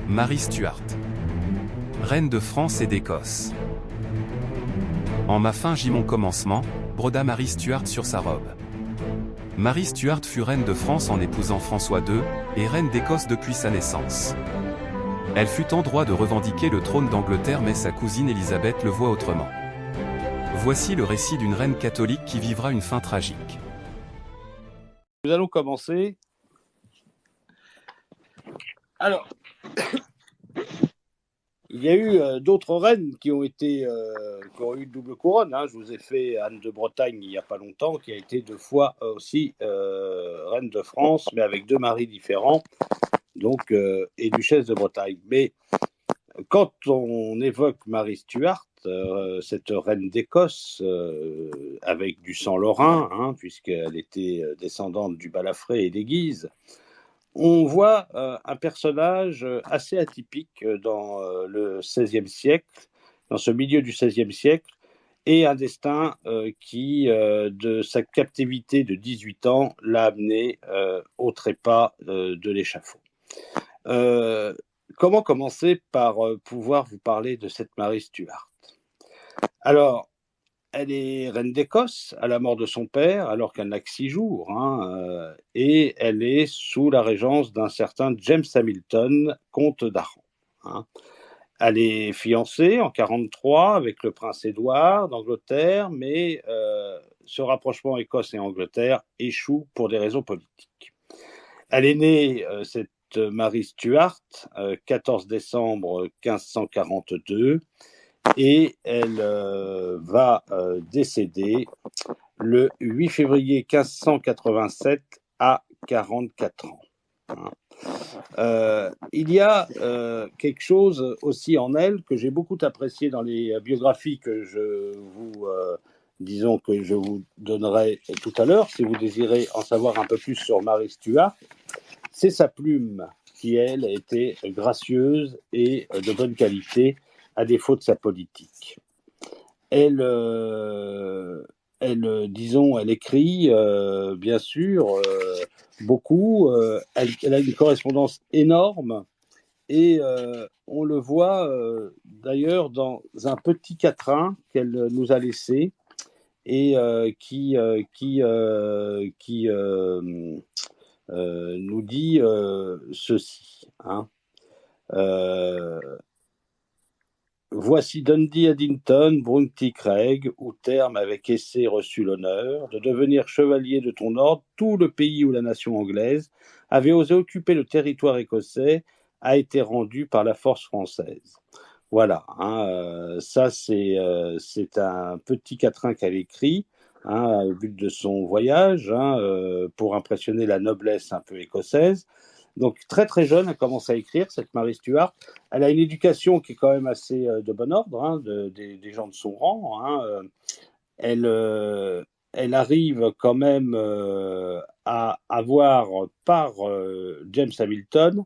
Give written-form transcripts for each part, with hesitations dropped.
Marie Stuart. Reine de France et d'Écosse. En ma fin gît mon commencement, broda Marie Stuart sur sa robe. Marie Stuart fut reine de France en épousant François II, et reine d'Écosse depuis sa naissance. Elle fut en droit de revendiquer le trône d'Angleterre, mais sa cousine Élisabeth le voit autrement. Voici le récit d'une reine catholique qui vivra une fin tragique. Nous allons commencer. Alors, il y a eu d'autres reines qui ont eu une double couronne. Je vous ai fait Anne de Bretagne il n'y a pas longtemps, qui a été 2 fois aussi reine de France, mais avec 2 maris différents, donc et duchesse de Bretagne. Mais quand on évoque Marie Stuart, cette reine d'Écosse, avec du sang lorrain, puisqu'elle était descendante du Balafré et des Guises, on voit un personnage assez atypique dans le XVIe siècle, dans ce milieu du XVIe siècle, et un destin qui, de sa captivité de 18 ans, l'a amené au trépas de l'échafaud. Comment commencer par pouvoir vous parler de cette Marie Stuart ? Alors, elle est reine d'Écosse à la mort de son père, alors qu'elle n'a que 6 jours, et elle est sous la régence d'un certain James Hamilton, comte d'Arran. Elle est fiancée en 1943 avec le prince Édouard d'Angleterre, mais ce rapprochement Écosse et Angleterre échoue pour des raisons politiques. Elle est née, cette Marie Stuart, 14 décembre 1542, et elle va décéder le 8 février 1587 à 44 ans. Il y a quelque chose aussi en elle que j'ai beaucoup apprécié dans les biographies que je vous donnerai tout à l'heure, si vous désirez en savoir un peu plus sur Marie Stuart. C'est sa plume qui, elle, était gracieuse et de bonne qualité, à défaut de sa politique. Elle écrit, bien sûr, beaucoup. Elle a une correspondance énorme, et on le voit d'ailleurs dans un petit quatrain qu'elle nous a laissé, et qui nous dit ceci. Voici Dundee Addington, Brunty Craig, où terme avec essai reçu l'honneur de devenir chevalier de ton ordre. Tout le pays où la nation anglaise avait osé occuper le territoire écossais a été rendu par la force française. Voilà, ça c'est un petit quatrain qu'elle écrit au but de son voyage, pour impressionner la noblesse un peu écossaise. Donc très très jeune, elle commence à écrire, cette Marie Stuart. Elle a une éducation qui est quand même assez de bon ordre, des gens de son rang. Elle arrive quand même à avoir par James Hamilton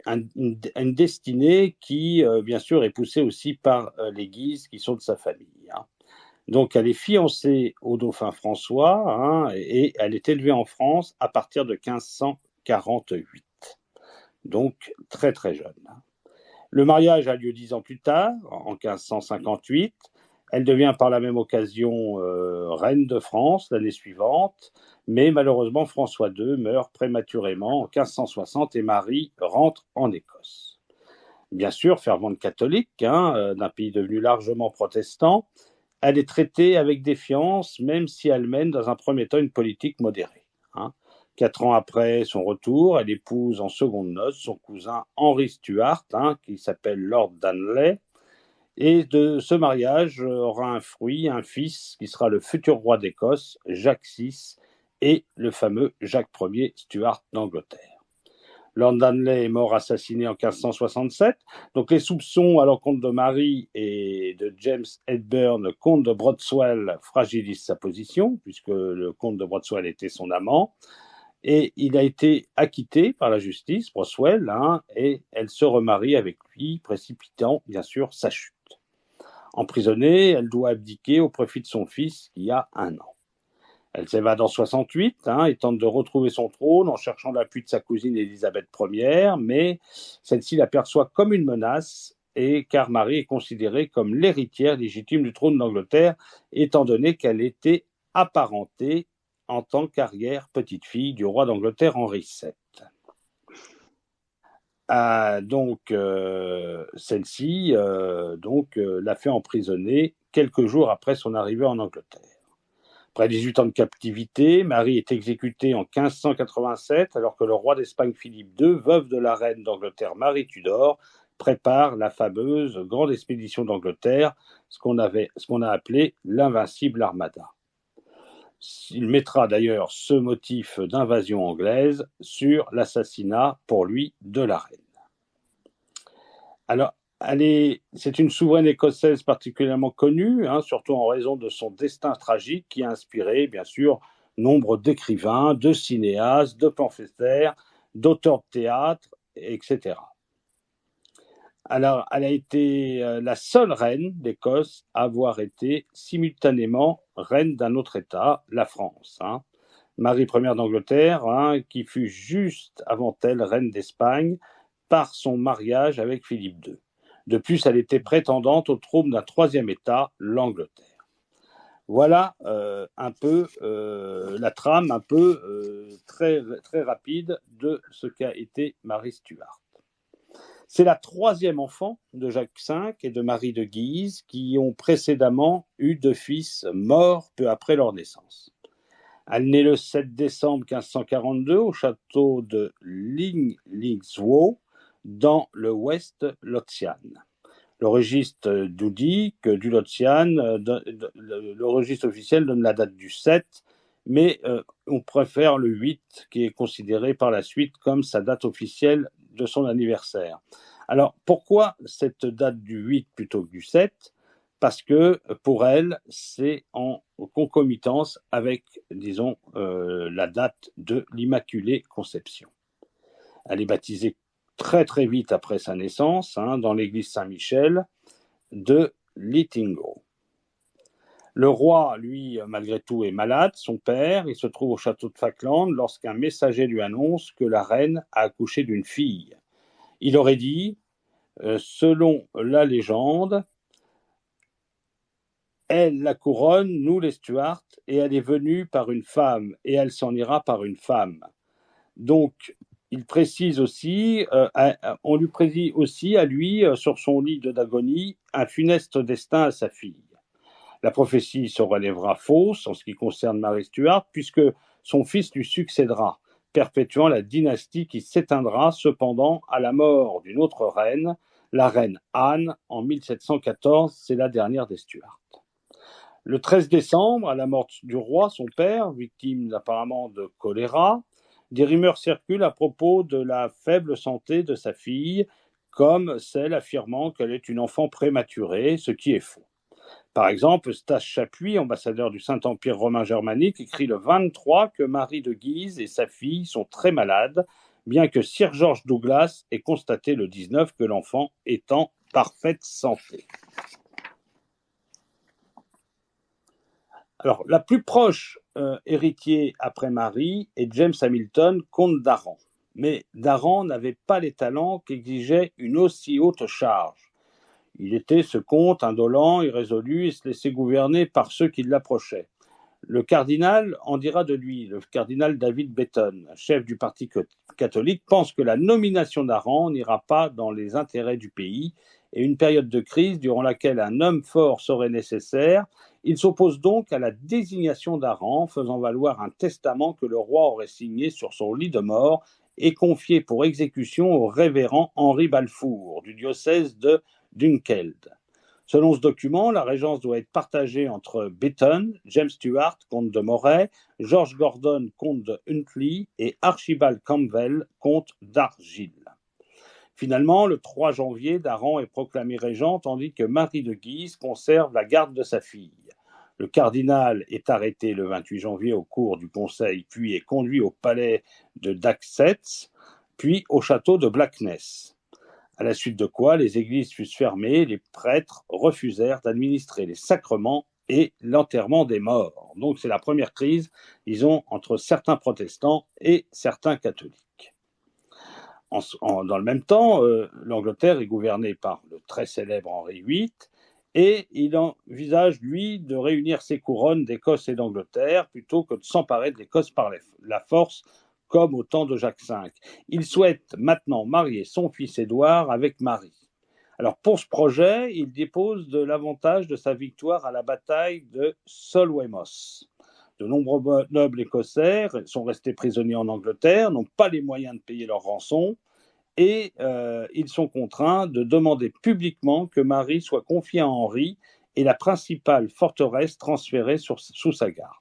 une destinée qui, bien sûr, est poussée aussi par les Guises qui sont de sa famille. Donc elle est fiancée au dauphin François, et elle est élevée en France à partir de 1548. Donc très très jeune. Le mariage a lieu 10 ans plus tard, en 1558. Elle devient par la même occasion reine de France l'année suivante, mais malheureusement François II meurt prématurément en 1560 et Marie rentre en Écosse. Bien sûr, fervente catholique, d'un pays devenu largement protestant, elle est traitée avec défiance, même si elle mène dans un premier temps une politique modérée. 4 ans après son retour, elle épouse en secondes noces son cousin Henry Stuart, qui s'appelle Lord Darnley, et de ce mariage aura un fils, qui sera le futur roi d'Écosse, Jacques VI, et le fameux Jacques Ier Stuart d'Angleterre. Lord Darnley est mort assassiné en 1567, donc les soupçons à l'encontre de Marie et de James Edburn, comte de Broxwell, fragilisent sa position, puisque le comte de Broxwell était son amant. Et il a été acquitté par la justice, Broxwell, et elle se remarie avec lui, précipitant bien sûr sa chute. Emprisonnée, elle doit abdiquer au profit de son fils qui a 1 an. Elle s'évade en 68 et tente de retrouver son trône en cherchant l'appui de sa cousine Élisabeth Ier, mais celle-ci l'aperçoit comme une menace, et car Marie est considérée comme l'héritière légitime du trône d'Angleterre, étant donné qu'elle était apparentée en tant qu'arrière-petite-fille du roi d'Angleterre Henri VII. Celle-ci l'a fait emprisonner quelques jours après son arrivée en Angleterre. Après 18 ans de captivité, Marie est exécutée en 1587, alors que le roi d'Espagne Philippe II, veuve de la reine d'Angleterre Marie Tudor, prépare la fameuse grande expédition d'Angleterre, ce qu'on a appelé l'invincible Armada. Il mettra d'ailleurs ce motif d'invasion anglaise sur l'assassinat, pour lui, de la reine. Alors, c'est une souveraine écossaise particulièrement connue, surtout en raison de son destin tragique qui a inspiré, bien sûr, nombre d'écrivains, de cinéastes, de pamphlétaires, d'auteurs de théâtre, etc. Alors, elle a été la seule reine d'Écosse à avoir été simultanément reine d'un autre État, la France. Marie Ier d'Angleterre, qui fut juste avant elle reine d'Espagne par son mariage avec Philippe II. De plus, elle était prétendante au trône d'un troisième État, l'Angleterre. Voilà un peu la trame très, très rapide de ce qu'a été Marie Stuart. C'est la troisième enfant de Jacques V et de Marie de Guise, qui ont précédemment eu 2 fils morts peu après leur naissance. Elle naît le 7 décembre 1542 au château de Linlithgow, dans le West Lothian. Le registre nous dit que du Lothian, le registre officiel donne la date du 7, mais on préfère le 8, qui est considéré par la suite comme sa date officielle de son anniversaire. Alors, pourquoi cette date du 8 plutôt que du 7 ? Parce que pour elle, c'est en concomitance avec, disons, la date de l'Immaculée Conception. Elle est baptisée très très vite après sa naissance, dans l'église Saint-Michel de Linlithgow. Le roi, lui, malgré tout, est malade, son père. Il se trouve au château de Falkland lorsqu'un messager lui annonce que la reine a accouché d'une fille. Il aurait dit, selon la légende, elle la couronne, nous les Stuarts, et elle est venue par une femme, et elle s'en ira par une femme. Donc, il précise aussi, on lui prédit aussi à lui, sur son lit d'agonie, un funeste destin à sa fille. La prophétie se relèvera fausse en ce qui concerne Marie Stuart, puisque son fils lui succédera, perpétuant la dynastie qui s'éteindra cependant à la mort d'une autre reine, la reine Anne, en 1714, c'est la dernière des Stuarts. Le 13 décembre, à la mort du roi, son père, victime apparemment de choléra, des rumeurs circulent à propos de la faible santé de sa fille, comme celle affirmant qu'elle est une enfant prématurée, ce qui est faux. Par exemple, Eustache Chapuis, ambassadeur du Saint-Empire romain germanique, écrit le 23 que Marie de Guise et sa fille sont très malades, bien que Sir George Douglas ait constaté le 19 que l'enfant est en parfaite santé. Alors, la plus proche héritier après Marie est James Hamilton, comte d'Arran. Mais d'Arran n'avait pas les talents qu'exigeait une aussi haute charge. Il était ce comte indolent, irrésolu et se laissait gouverner par ceux qui l'approchaient. Le cardinal en dira de lui, le cardinal David Betton, chef du parti catholique, pense que la nomination d'Arran n'ira pas dans les intérêts du pays et une période de crise durant laquelle un homme fort serait nécessaire. Il s'oppose donc à la désignation d'Arran, faisant valoir un testament que le roi aurait signé sur son lit de mort et confié pour exécution au révérend Henri Balfour, du diocèse de Dunkeld. Selon ce document, la régence doit être partagée entre Betton, James Stuart, comte de Moray, George Gordon, comte de Huntly, et Archibald Campbell, comte d'Argyll. Finalement, le 3 janvier, d'Arran est proclamée régent, tandis que Marie de Guise conserve la garde de sa fille. Le cardinal est arrêté le 28 janvier au cours du conseil, puis est conduit au palais de Daxets, puis au château de Blackness. À la suite de quoi, les églises fussent fermées et les prêtres refusèrent d'administrer les sacrements et l'enterrement des morts. Donc c'est la première crise, disons, entre certains protestants et certains catholiques. Dans le même temps, l'Angleterre est gouvernée par le très célèbre Henri VIII, et il envisage, lui, de réunir ses couronnes d'Écosse et d'Angleterre plutôt que de s'emparer de l'Écosse par la force, comme au temps de Jacques V. Il souhaite maintenant marier son fils Édouard avec Marie. Alors pour ce projet, il dispose de l'avantage de sa victoire à la bataille de Solwamos. De nombreux nobles écossais sont restés prisonniers en Angleterre, n'ont pas les moyens de payer leur rançon, et ils sont contraints de demander publiquement que Marie soit confiée à Henri et la principale forteresse transférée sous sa garde.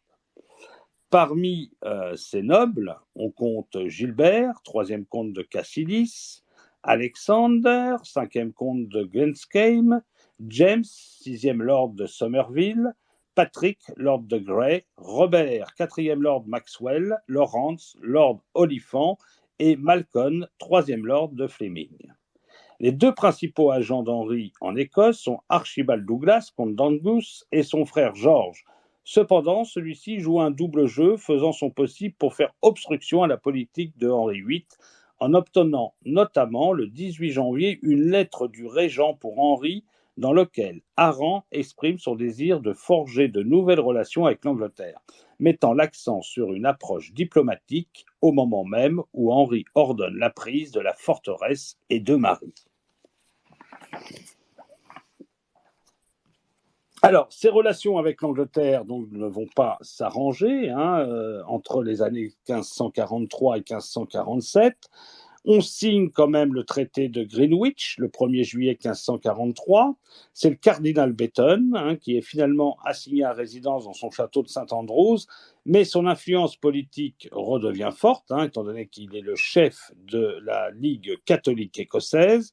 Parmi ces nobles, on compte Gilbert, 3e comte de Cassilis, Alexander, 5e comte de Glenskame, James, 6e lord de Somerville, Patrick, lord de Grey, Robert, 4e lord Maxwell, Lawrence, lord Oliphant, et Malcolm, 3e lord de Fleming. Les deux principaux agents d'Henri en Écosse sont Archibald Douglas, comte d'Angus, et son frère George. Cependant, celui-ci joue un double jeu, faisant son possible pour faire obstruction à la politique de Henri VIII, en obtenant notamment le 18 janvier une lettre du régent pour Henri, dans laquelle Aran exprime son désir de forger de nouvelles relations avec l'Angleterre, mettant l'accent sur une approche diplomatique au moment même où Henri ordonne la prise de la forteresse et de Marie. Alors, ces relations avec l'Angleterre donc, ne vont pas s'arranger entre les années 1543 et 1547. On signe quand même le traité de Greenwich le 1er juillet 1543. C'est le cardinal Beaton qui est finalement assigné à résidence dans son château de Saint-Andrews, mais son influence politique redevient forte, étant donné qu'il est le chef de la Ligue catholique écossaise,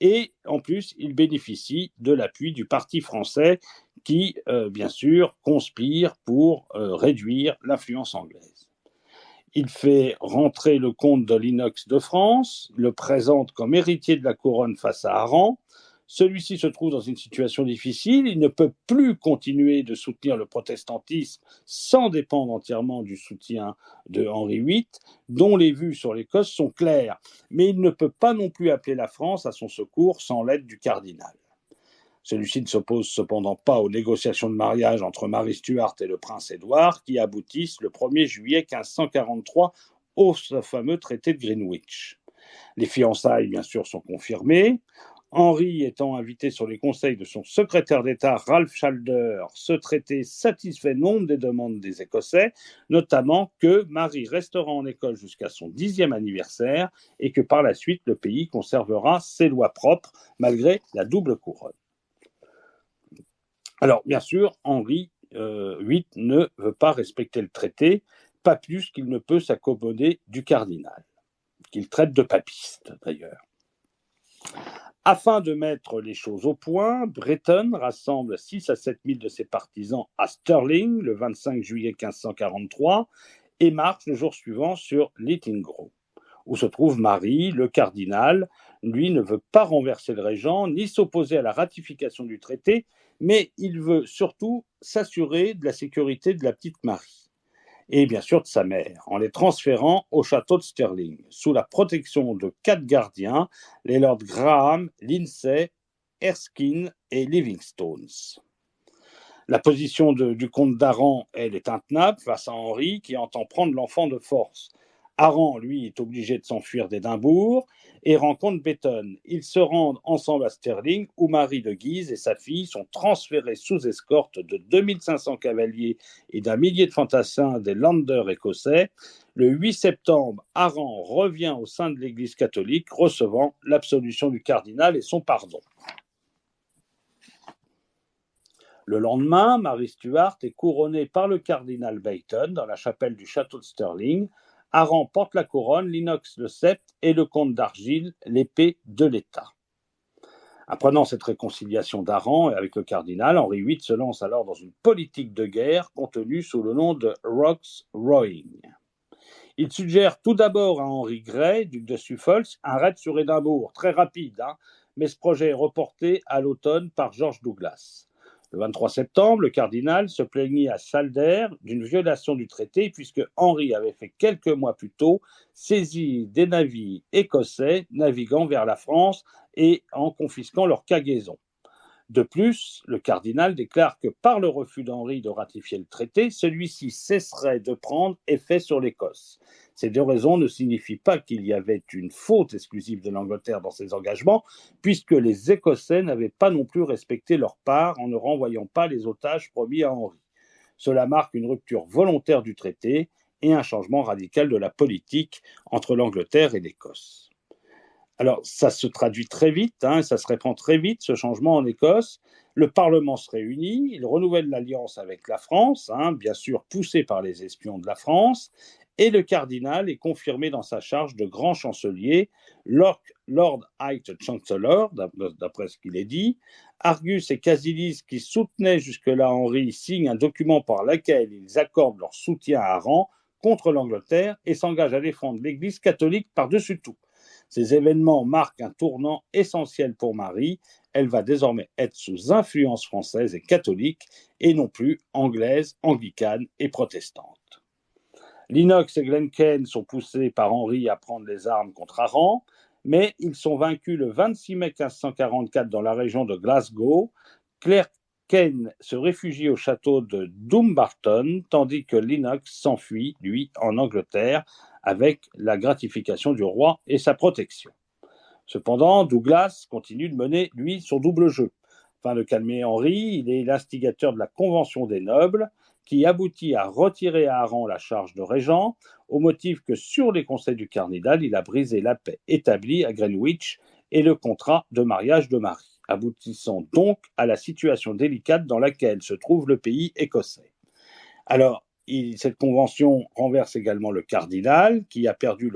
et en plus, il bénéficie de l'appui du Parti français qui, bien sûr, conspire pour réduire l'influence anglaise. Il fait rentrer le comte de Lennox de France, le présente comme héritier de la couronne face à Aran. Celui-ci se trouve dans une situation difficile, il ne peut plus continuer de soutenir le protestantisme sans dépendre entièrement du soutien de Henri VIII, dont les vues sur l'Écosse sont claires, mais il ne peut pas non plus appeler la France à son secours sans l'aide du cardinal. Celui-ci ne s'oppose cependant pas aux négociations de mariage entre Marie Stuart et le prince Édouard, qui aboutissent le 1er juillet 1543 au fameux traité de Greenwich. Les fiançailles, bien sûr, sont confirmées. Henri étant invité sur les conseils de son secrétaire d'État Ralph Chalder, ce traité satisfait nombre des demandes des Écossais, notamment que Marie restera en Écosse jusqu'à son 10e anniversaire et que par la suite le pays conservera ses lois propres malgré la double couronne. Alors, bien sûr, Henri VIII ne veut pas respecter le traité, pas plus qu'il ne peut s'accommoder du cardinal, qu'il traite de papiste d'ailleurs. Afin de mettre les choses au point, Breton rassemble 6 à 7 000 de ses partisans à Stirling le 25 juillet 1543 et marche le jour suivant sur Lettingau, où se trouve Marie. Le cardinal, lui, ne veut pas renverser le régent ni s'opposer à la ratification du traité, mais il veut surtout s'assurer de la sécurité de la petite Marie et bien sûr de sa mère, en les transférant au château de Stirling, sous la protection de 4 gardiens, les lords Graham, Lindsay, Erskine et Livingstone. La position du comte d'Aran, elle, est intenable face à Henri, qui entend prendre l'enfant de force. Aran, lui, est obligé de s'enfuir d'Édimbourg et rencontre Beaton. Ils se rendent ensemble à Stirling, où Marie de Guise et sa fille sont transférées sous escorte de 2500 cavaliers et d'un millier de fantassins des Landers écossais. Le 8 septembre, Aran revient au sein de l'Église catholique, recevant l'absolution du cardinal et son pardon. Le lendemain, Marie Stuart est couronnée par le cardinal Beaton dans la chapelle du château de Stirling. Aran porte la couronne, Lennox le sceptre et le comte d'Argyll l'épée de l'État. Apprenant cette réconciliation d'Aran avec le cardinal, Henri VIII se lance alors dans une politique de guerre contenue sous le nom de Rox Rowing. Il suggère tout d'abord à Henry Grey, duc de Suffolk, un raid sur Édimbourg, très rapide, mais ce projet est reporté à l'automne par George Douglas. Le 23 septembre, le cardinal se plaignit à Salder d'une violation du traité puisque Henri avait fait quelques mois plus tôt saisir des navires écossais naviguant vers la France et en confisquant leur cargaison. De plus, le cardinal déclare que par le refus d'Henri de ratifier le traité, celui-ci cesserait de prendre effet sur l'Écosse. Ces deux raisons ne signifient pas qu'il y avait une faute exclusive de l'Angleterre dans ses engagements, puisque les Écossais n'avaient pas non plus respecté leur part en ne renvoyant pas les otages promis à Henri. Cela marque une rupture volontaire du traité et un changement radical de la politique entre l'Angleterre et l'Écosse. Alors, ça se traduit très vite, ça se répand très vite, ce changement en Écosse. Le Parlement se réunit, il renouvelle l'alliance avec la France, bien sûr poussé par les espions de la France, et le cardinal est confirmé dans sa charge de grand chancelier, Lord High Chancellor, d'après ce qu'il est dit. Argus et Casilis, qui soutenaient jusque-là Henri, signent un document par lequel ils accordent leur soutien à Aran contre l'Angleterre et s'engagent à défendre l'Église catholique par-dessus tout. Ces événements marquent un tournant essentiel pour Marie. Elle va désormais être sous influence française et catholique, et non plus anglaise, anglicane et protestante. Lennox et Glencairn sont poussés par Henri à prendre les armes contre Aran, mais ils sont vaincus le 26 mai 1544 dans la région de Glasgow. Glencairn se réfugie au château de Dumbarton, tandis que Lennox s'enfuit, lui, en Angleterre, avec la gratification du roi et sa protection. Cependant, Douglas continue de mener, lui, son double jeu. Afin de calmer Henri, il est l'instigateur de la Convention des nobles, qui aboutit à retirer à Aran la charge de régent, au motif que sur les conseils du cardinal, il a brisé la paix établie à Greenwich et le contrat de mariage de Marie, aboutissant donc à la situation délicate dans laquelle se trouve le pays écossais. Alors, cette convention renverse également le cardinal, qui a perdu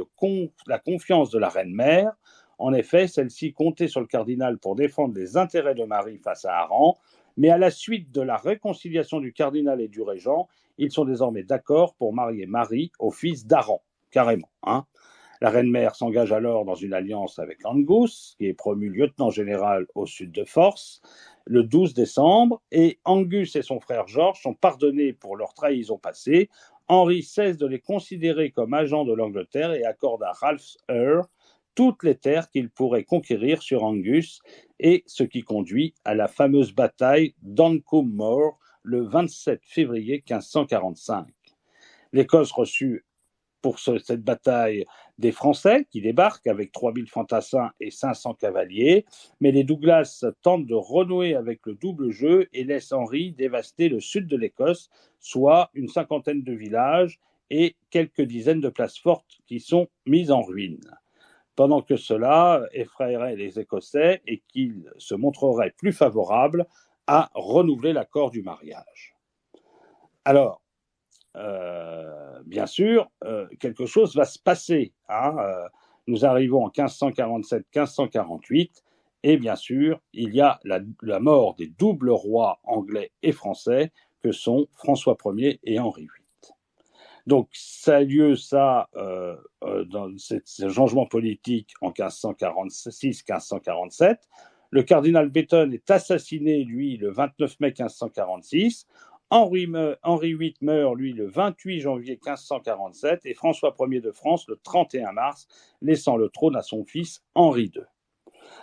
la confiance de la reine-mère. En effet, celle-ci comptait sur le cardinal pour défendre les intérêts de Marie face à Aran, mais à la suite de la réconciliation du cardinal et du régent, ils sont désormais d'accord pour marier Marie au fils d'Aran, carrément. La reine-mère s'engage alors dans une alliance avec Angus, qui est promu lieutenant général au sud de Force, le 12 décembre, et Angus et son frère George sont pardonnés pour leur trahison passée. Henri cesse de les considérer comme agents de l'Angleterre et accorde à Ralph Earl toutes les terres qu'il pourrait conquérir sur Angus, et ce qui conduit à la fameuse bataille d'Ancombe Moor le 27 février 1545. L'Écosse reçut pour cette bataille des Français qui débarquent avec 3000 fantassins et 500 cavaliers, mais les Douglas tentent de renouer avec le double jeu et laissent Henri dévaster le sud de l'Écosse, soit une cinquantaine de villages et quelques dizaines de places fortes qui sont mises en ruine. Pendant que cela effraierait les Écossais et qu'ils se montreraient plus favorables à renouveler l'accord du mariage. Alors, bien sûr, quelque chose va se passer. Nous arrivons en 1547-1548, et bien sûr, il y a la mort des doubles rois anglais et français que sont François Ier et Henri VIII. Donc, ça a lieu, dans ce changement politique en 1546-1547. Le cardinal Beaton est assassiné, lui, le 29 mai 1546. Henri VIII meurt, lui, le 28 janvier 1547 et François Ier de France le 31 mars, laissant le trône à son fils Henri II.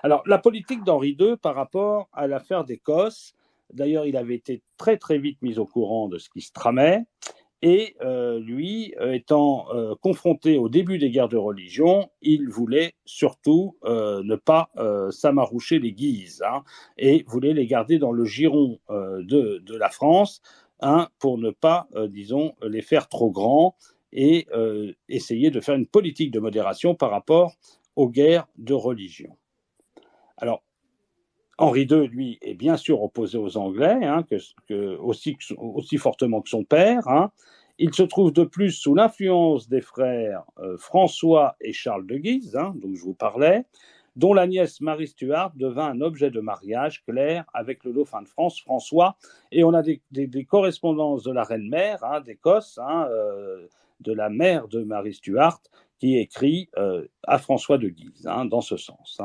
Alors, la politique d'Henri II par rapport à l'affaire d'Écosse, d'ailleurs, il avait été très très vite mis au courant de ce qui se tramait, et lui, étant confronté au début des guerres de religion, il voulait surtout ne pas s'amaroucher les Guises, et voulait les garder dans le giron de la France, pour ne pas, disons, les faire trop grands et essayer de faire une politique de modération par rapport aux guerres de religion. Alors, Henri II, lui, est bien sûr opposé aux Anglais, aussi fortement que son père. Il se trouve de plus sous l'influence des frères François et Charles de Guise, dont je vous parlais, dont la nièce Marie Stuart devint un objet de mariage clair avec le dauphin de France, François. Et on a des correspondances de la reine-mère d'Écosse, de la mère de Marie Stuart, qui écrit à François de Guise, dans ce sens.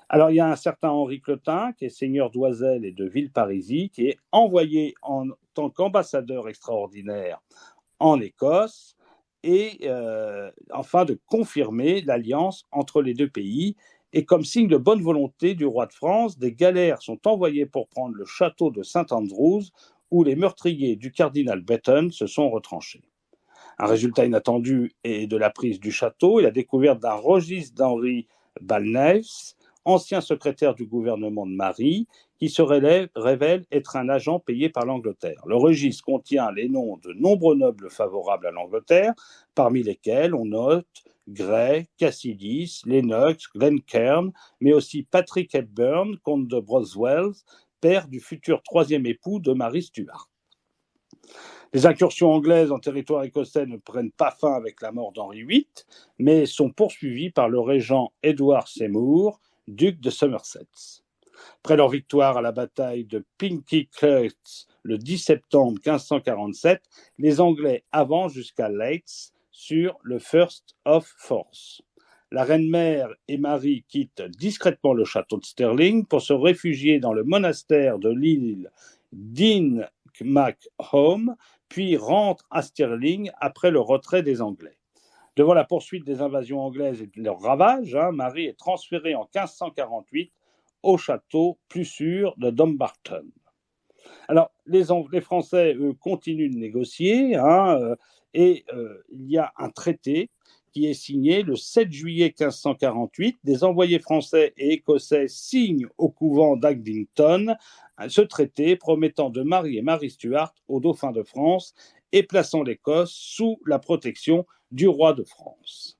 Alors, il y a un certain Henri Clotin, qui est seigneur d'Oisel et de Villeparisis, qui est envoyé en tant qu'ambassadeur extraordinaire en Écosse, et afin de confirmer l'alliance entre les deux pays. Et comme signe de bonne volonté du roi de France, des galères sont envoyées pour prendre le château de Saint-Andrews, où les meurtriers du cardinal Beaton se sont retranchés. Un résultat inattendu est de la prise du château et la découverte d'un registre d'Henri Balnaves, ancien secrétaire du gouvernement de Marie, qui se révèle être un agent payé par l'Angleterre. Le registre contient les noms de nombreux nobles favorables à l'Angleterre, parmi lesquels on note Grey, Cassidis, Lennox, Glencairn, mais aussi Patrick Hepburn, comte de Boswell, père du futur troisième époux de Marie Stuart. Les incursions anglaises en territoire écossais ne prennent pas fin avec la mort d'Henri VIII, mais sont poursuivies par le régent Edward Seymour, duc de Somerset. Après leur victoire à la bataille de Pinkie Cleugh le 10 septembre 1547, les Anglais avancent jusqu'à Leitz sur le First of Forth. La reine-mère et Marie quittent discrètement le château de Stirling pour se réfugier dans le monastère de l'île d'Inchmacholm, puis rentrent à Stirling après le retrait des Anglais. Devant la poursuite des invasions anglaises et de leurs ravages, Marie est transférée en 1548 au château plus sûr de Dumbarton. Alors, les Français, eux, continuent de négocier, et il y a un traité qui est signé le 7 juillet 1548. Des envoyés français et écossais signent au couvent d'Addington ce traité promettant de marier Marie Stuart au dauphin de France et plaçant l'Écosse sous la protection du roi de France.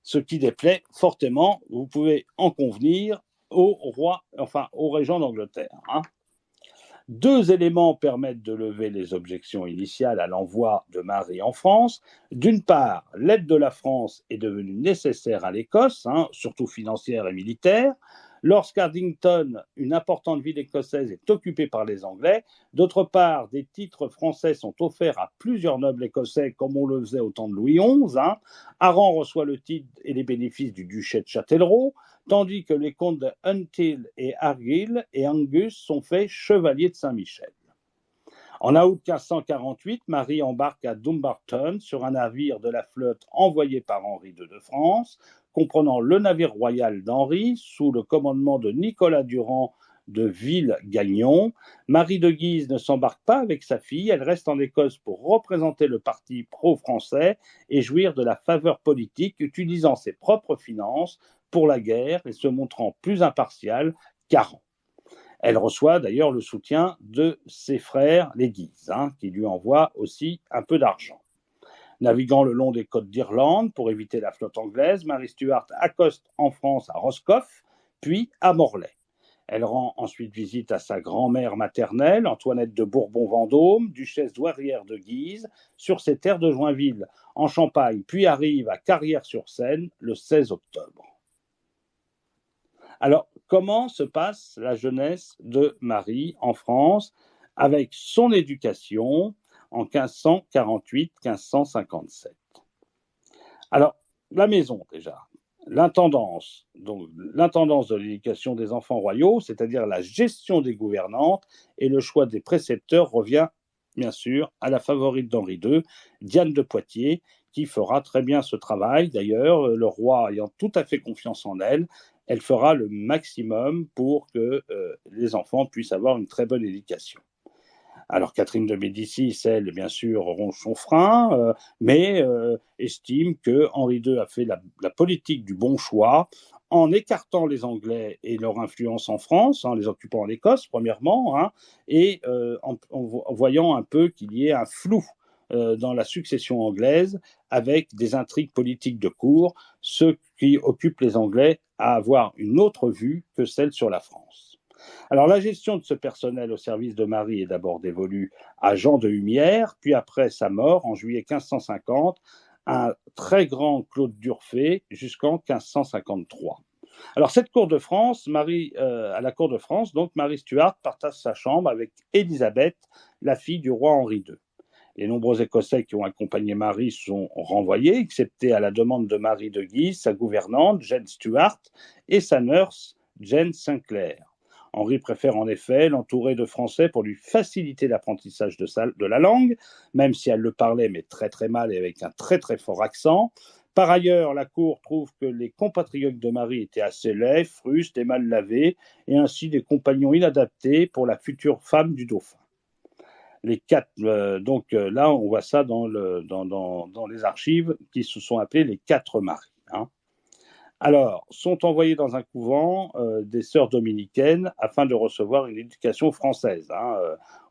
Ce qui déplaît fortement, vous pouvez en convenir, au régent d'Angleterre. Deux éléments permettent de lever les objections initiales à l'envoi de Marie en France. D'une part, l'aide de la France est devenue nécessaire à l'Écosse, surtout financière et militaire. Lorsqu'Addington, une importante ville écossaise, est occupée par les Anglais. D'autre part, des titres français sont offerts à plusieurs nobles écossais, comme on le faisait au temps de Louis XI. Arran reçoit le titre et les bénéfices du duché de Châtellerault, tandis que les comtes de Until et Argyll et Angus sont faits chevaliers de Saint-Michel. En août 1548, Marie embarque à Dumbarton sur un navire de la flotte envoyé par Henri II de France, comprenant le navire royal d'Henri, sous le commandement de Nicolas Durand de Villegagnon. Marie de Guise ne s'embarque pas avec sa fille, elle reste en Écosse pour représenter le parti pro-français et jouir de la faveur politique, utilisant ses propres finances pour la guerre et se montrant plus impartiale qu'Arran. Elle reçoit d'ailleurs le soutien de ses frères, les Guises, qui lui envoient aussi un peu d'argent. Naviguant le long des côtes d'Irlande pour éviter la flotte anglaise, Marie Stuart accoste en France à Roscoff, puis à Morlaix. Elle rend ensuite visite à sa grand-mère maternelle, Antoinette de Bourbon-Vendôme, duchesse douairière de Guise, sur ses terres de Joinville, en Champagne, puis arrive à Carrières-sur-Seine le 16 octobre. Alors, comment se passe la jeunesse de Marie en France avec son éducation en 1548-1557? Alors, la maison déjà, l'intendance de l'éducation des enfants royaux, c'est-à-dire la gestion des gouvernantes et le choix des précepteurs revient bien sûr à la favorite d'Henri II, Diane de Poitiers, qui fera très bien ce travail. D'ailleurs, le roi ayant tout à fait confiance en elle, elle fera le maximum pour que les enfants puissent avoir une très bonne éducation. Alors Catherine de Médicis, elle, bien sûr, ronge son frein, mais estime que Henri II a fait la politique du bon choix en écartant les Anglais et leur influence en France, les occupant en Écosse, premièrement, et en voyant un peu qu'il y ait un flou dans la succession anglaise avec des intrigues politiques de cour, ce qui occupe les Anglais à avoir une autre vue que celle sur la France. Alors la gestion de ce personnel au service de Marie est d'abord dévolue à Jean de Humières, puis après sa mort en juillet 1550, un très grand Claude d'Urfé jusqu'en 1553. Alors à la cour de France, donc Marie Stuart partage sa chambre avec Élisabeth, la fille du roi Henri II. Les nombreux Écossais qui ont accompagné Marie sont renvoyés, excepté à la demande de Marie de Guise, sa gouvernante, Jane Stuart, et sa nurse, Jane Sinclair. Henri préfère en effet l'entourer de Français pour lui faciliter l'apprentissage de la langue, même si elle le parlait, mais très très mal et avec un très très fort accent. Par ailleurs, la cour trouve que les compatriotes de Marie étaient assez laids, frustes et mal lavés, et ainsi des compagnons inadaptés pour la future femme du dauphin. Les quatre, là, on voit ça dans les archives qui se sont appelées les quatre maris. Hein. Alors, sont envoyés dans un couvent des sœurs dominicaines afin de recevoir une éducation française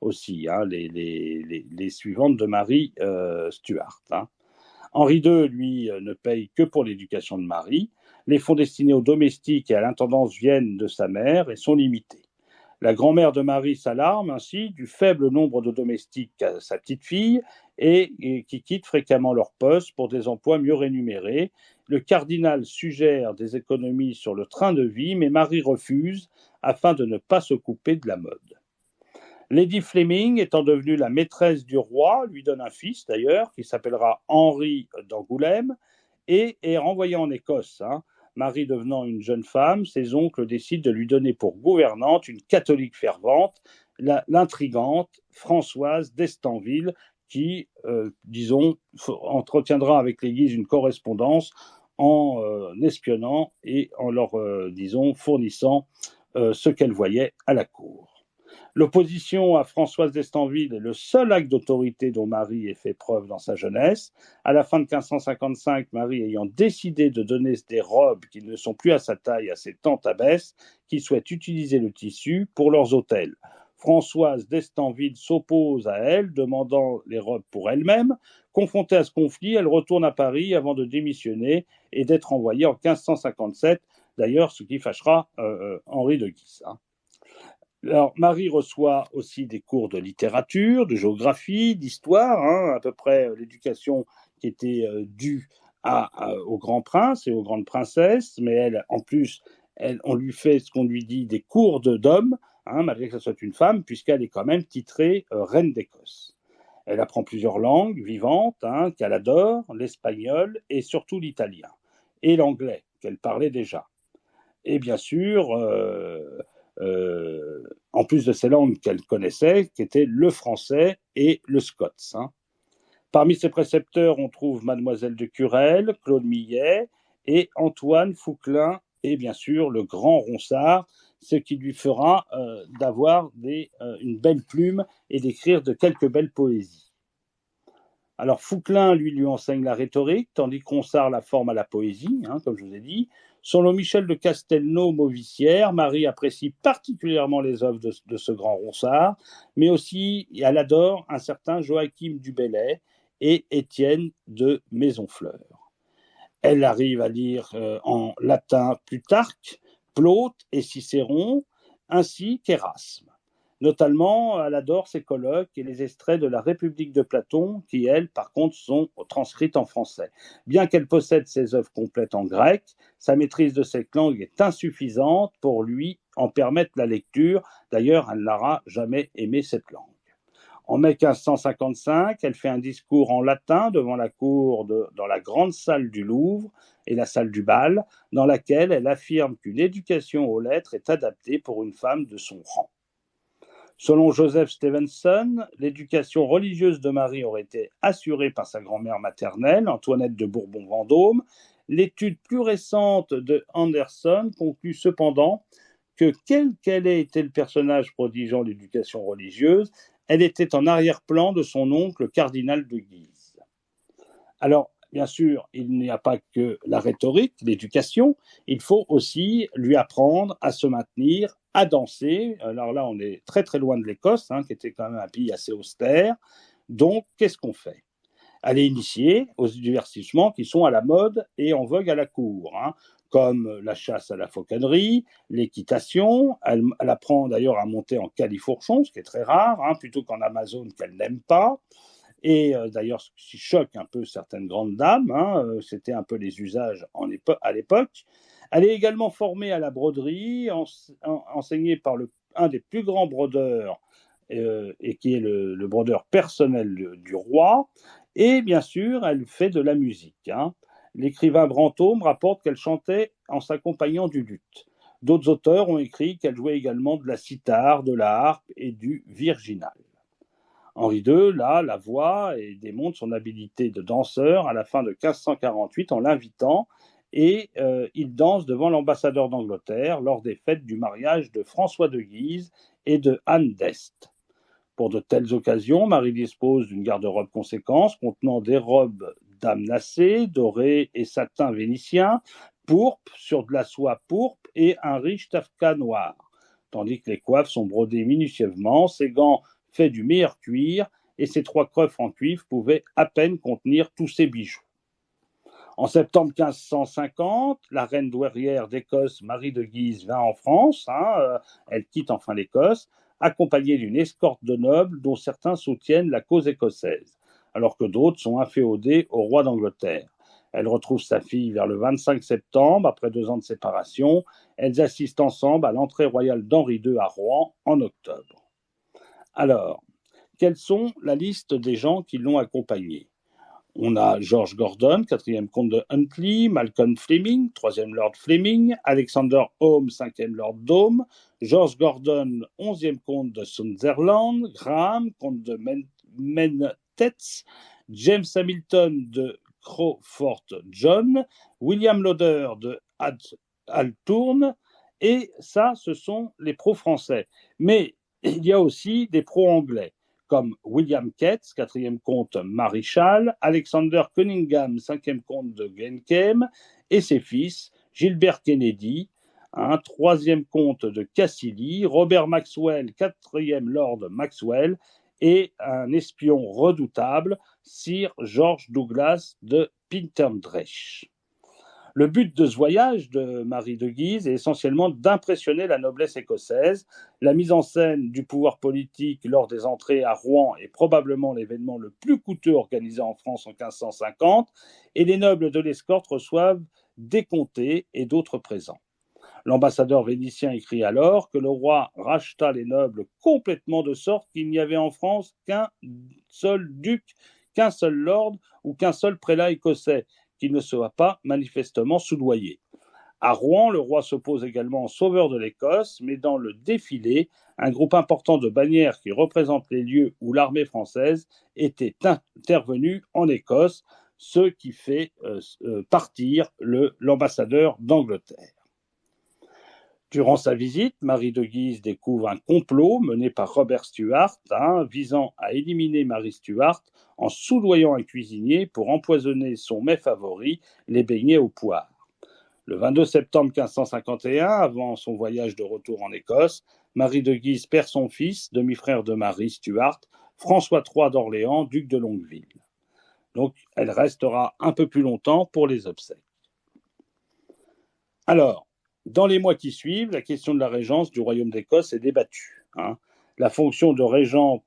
aussi, les suivantes de Marie Stuart. Hein. Henri II, lui, ne paye que pour l'éducation de Marie. Les fonds destinés aux domestiques et à l'intendance viennent de sa mère et sont limités. La grand-mère de Marie s'alarme ainsi du faible nombre de domestiques qu'a sa petite-fille et qui quittent fréquemment leur poste pour des emplois mieux rémunérés. Le cardinal suggère des économies sur le train de vie, mais Marie refuse afin de ne pas se couper de la mode. Lady Fleming, étant devenue la maîtresse du roi, lui donne un fils d'ailleurs, qui s'appellera Henri d'Angoulême, et est renvoyé en Écosse. Hein. Marie devenant une jeune femme, ses oncles décident de lui donner pour gouvernante une catholique fervente, l'intrigante Françoise d'Estanville, qui, entretiendra avec l'Église une correspondance en espionnant et en leur, fournissant ce qu'elle voyait à la cour. L'opposition à Françoise d'Estanville est le seul acte d'autorité dont Marie ait fait preuve dans sa jeunesse. À la fin de 1555, Marie ayant décidé de donner des robes qui ne sont plus à sa taille à ses tantes abbesses qui souhaitent utiliser le tissu pour leurs autels. Françoise d'Estanville s'oppose à elle, demandant les robes pour elle-même. Confrontée à ce conflit, elle retourne à Paris avant de démissionner et d'être envoyée en 1557, d'ailleurs ce qui fâchera Henri de Guise. Hein. Alors, Marie reçoit aussi des cours de littérature, de géographie, d'histoire, à peu près l'éducation qui était due au grand prince et aux grandes princesses, mais elle, en plus, on lui fait ce qu'on lui dit des cours d'hommes, malgré que ce soit une femme, puisqu'elle est quand même titrée reine d'Écosse. Elle apprend plusieurs langues vivantes, qu'elle adore, l'espagnol et surtout l'italien, et l'anglais, qu'elle parlait déjà. Et bien sûr, en plus de ces langues qu'elle connaissait, qui étaient le français et le scots. Hein. Parmi ses précepteurs, on trouve Mademoiselle de Curel, Claude Millet et Antoine Fouquelin, et bien sûr le grand Ronsard, ce qui lui fera d'avoir une belle plume et d'écrire de quelques belles poésies. Alors Fouquelin, lui enseigne la rhétorique, tandis que Ronsard la forme à la poésie, comme je vous ai dit. Selon Michel de Castelnau-Mauvissière, Marie apprécie particulièrement les œuvres de ce grand Ronsard, mais aussi elle adore un certain Joachim du Bellay et Étienne de Maisonfleur. Elle arrive à lire en latin Plutarque, Plaute et Cicéron, ainsi qu'Érasme. Notamment, elle adore ses colloques et les extraits de la République de Platon, qui, elles, par contre, sont transcrites en français. Bien qu'elle possède ses œuvres complètes en grec, sa maîtrise de cette langue est insuffisante pour lui en permettre la lecture. D'ailleurs, elle n'aura jamais aimé cette langue. En mai 1555, elle fait un discours en latin devant la cour dans la grande salle du Louvre et la salle du bal, dans laquelle elle affirme qu'une éducation aux lettres est adaptée pour une femme de son rang. Selon Joseph Stevenson, l'éducation religieuse de Marie aurait été assurée par sa grand-mère maternelle, Antoinette de Bourbon-Vendôme. L'étude plus récente de Anderson conclut cependant que quel qu'elle ait été le personnage prodiguant l'éducation religieuse, elle était en arrière-plan de son oncle cardinal de Guise. Alors, bien sûr, il n'y a pas que la rhétorique, l'éducation, il faut aussi lui apprendre à se maintenir, à danser. Alors là, on est très très loin de l'Écosse, qui était quand même un pays assez austère. Donc, qu'est-ce qu'on fait ? Elle est initiée aux divertissements qui sont à la mode et en vogue à la cour, comme la chasse à la fauconnerie, l'équitation. Elle apprend d'ailleurs à monter en califourchon, ce qui est très rare, plutôt qu'en Amazone qu'elle n'aime pas. Et d'ailleurs, ce qui choque un peu certaines grandes dames, c'était un peu les usages à l'époque. Elle est également formée à la broderie, enseignée par un des plus grands brodeurs et qui est le brodeur personnel du roi. Et bien sûr, elle fait de la musique. Hein. L'écrivain Brantôme rapporte qu'elle chantait en s'accompagnant du luth. D'autres auteurs ont écrit qu'elle jouait également de la cithare, de la harpe et du virginal. Henri II, là, la voit et démontre son habileté de danseur à la fin de 1548 en l'invitant et il danse devant l'ambassadeur d'Angleterre lors des fêtes du mariage de François de Guise et de Anne d'Este. Pour de telles occasions, Marie dispose d'une garde-robe conséquente contenant des robes dames nacées, dorées et satin vénitien, pourpre sur de la soie pourpre et un riche taffetas noir, tandis que les coiffes sont brodées minutieusement, ses gants faits du meilleur cuir et ses 3 coffres en cuivre pouvaient à peine contenir tous ces bijoux. En septembre 1550, la reine douairière d'Écosse, Marie de Guise, vint en France. Elle quitte enfin l'Écosse, accompagnée d'une escorte de nobles dont certains soutiennent la cause écossaise, alors que d'autres sont inféodés au roi d'Angleterre. Elle retrouve sa fille vers le 25 septembre, après 2 ans de séparation. Elles assistent ensemble à l'entrée royale d'Henri II à Rouen en octobre. Alors, quelles sont la liste des gens qui l'ont accompagnée ? On a George Gordon, 4e comte de Huntly, Malcolm Fleming, 3e lord Fleming, Alexander Home, 5e lord Dome, George Gordon, 11e comte de Sunderland, Graham, comte de Menteith, James Hamilton de Crawford John, William Lauder de Altourne, et ça, ce sont les pro-français. Mais il y a aussi des pro-anglais, comme William Ketz, 4e comte maréchal, Alexander Cunningham, 5e comte de Glencaim, et ses fils, Gilbert Kennedy, 3e comte de Cassidy, Robert Maxwell, 4e lord Maxwell, et un espion redoutable, Sir George Douglas de Pinterdrech. Le but de ce voyage de Marie de Guise est essentiellement d'impressionner la noblesse écossaise. La mise en scène du pouvoir politique lors des entrées à Rouen est probablement l'événement le plus coûteux organisé en France en 1550, et les nobles de l'escorte reçoivent des comtés et d'autres présents. L'ambassadeur vénitien écrit alors que le roi racheta les nobles complètement de sorte qu'il n'y avait en France qu'un seul duc, qu'un seul lord ou qu'un seul prélat écossais, qui ne soit pas manifestement soudoyé. À Rouen, le roi s'oppose également au sauveur de l'Écosse, mais dans le défilé, un groupe important de bannières qui représentent les lieux où l'armée française était intervenue en Écosse, ce qui fait partir l'ambassadeur d'Angleterre. Durant sa visite, Marie de Guise découvre un complot mené par Robert Stuart, visant à éliminer Marie Stuart en soudoyant un cuisinier pour empoisonner son mets favori, les beignets aux poires. Le 22 septembre 1551, avant son voyage de retour en Écosse, Marie de Guise perd son fils, demi-frère de Marie Stuart, François III d'Orléans, duc de Longueville. Donc, elle restera un peu plus longtemps pour les obsèques. Alors, dans les mois qui suivent, la question de la régence du royaume d'Écosse est débattue. La fonction de régent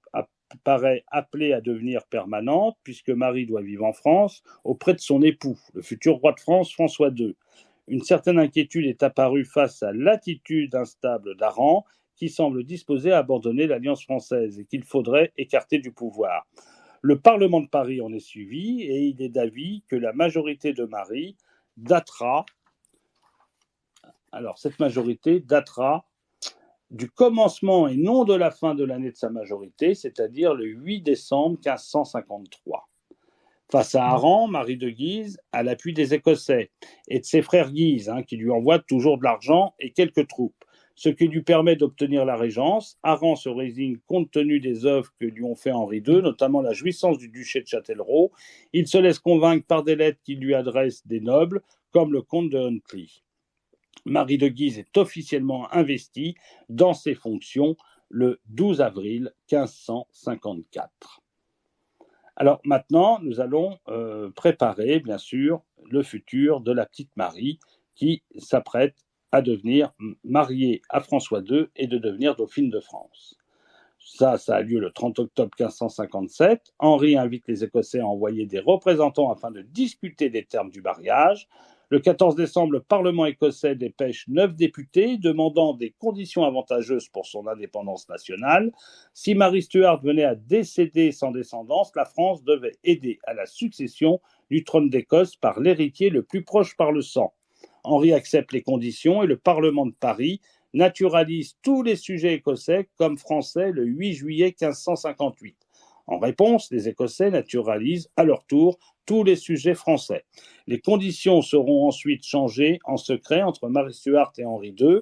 paraît appelée à devenir permanente, puisque Marie doit vivre en France auprès de son époux, le futur roi de France François II. Une certaine inquiétude est apparue face à l'attitude instable d'Aran, qui semble disposé à abandonner l'Alliance française et qu'il faudrait écarter du pouvoir. Le Parlement de Paris en est suivi et il est d'avis que la majorité de Marie datera. Alors, cette majorité datera du commencement et non de la fin de l'année de sa majorité, c'est-à-dire le 8 décembre 1553. Face à Aran, Marie de Guise a l'appui des Écossais et de ses frères Guise, qui lui envoient toujours de l'argent et quelques troupes, ce qui lui permet d'obtenir la régence. Aran se résigne compte tenu des œuvres que lui ont fait Henri II, notamment la jouissance du duché de Châtellerault. Il se laisse convaincre par des lettres qu'il lui adresse des nobles, comme le comte de Huntly. Marie de Guise est officiellement investie dans ses fonctions le 12 avril 1554. Alors maintenant, nous allons préparer, bien sûr, le futur de la petite Marie qui s'apprête à devenir mariée à François II et de devenir dauphine de France. Ça a lieu le 30 octobre 1557. Henri invite les Écossais à envoyer des représentants afin de discuter des termes du mariage. Le 14 décembre, le Parlement écossais dépêche 9 députés demandant des conditions avantageuses pour son indépendance nationale. Si Marie Stuart venait à décéder sans descendance, la France devait aider à la succession du trône d'Écosse par l'héritier le plus proche par le sang. Henri accepte les conditions et le Parlement de Paris naturalise tous les sujets écossais comme français le 8 juillet 1558. En réponse, les Écossais naturalisent à leur tour tous les sujets français. Les conditions seront ensuite changées en secret entre Marie Stuart et Henri II.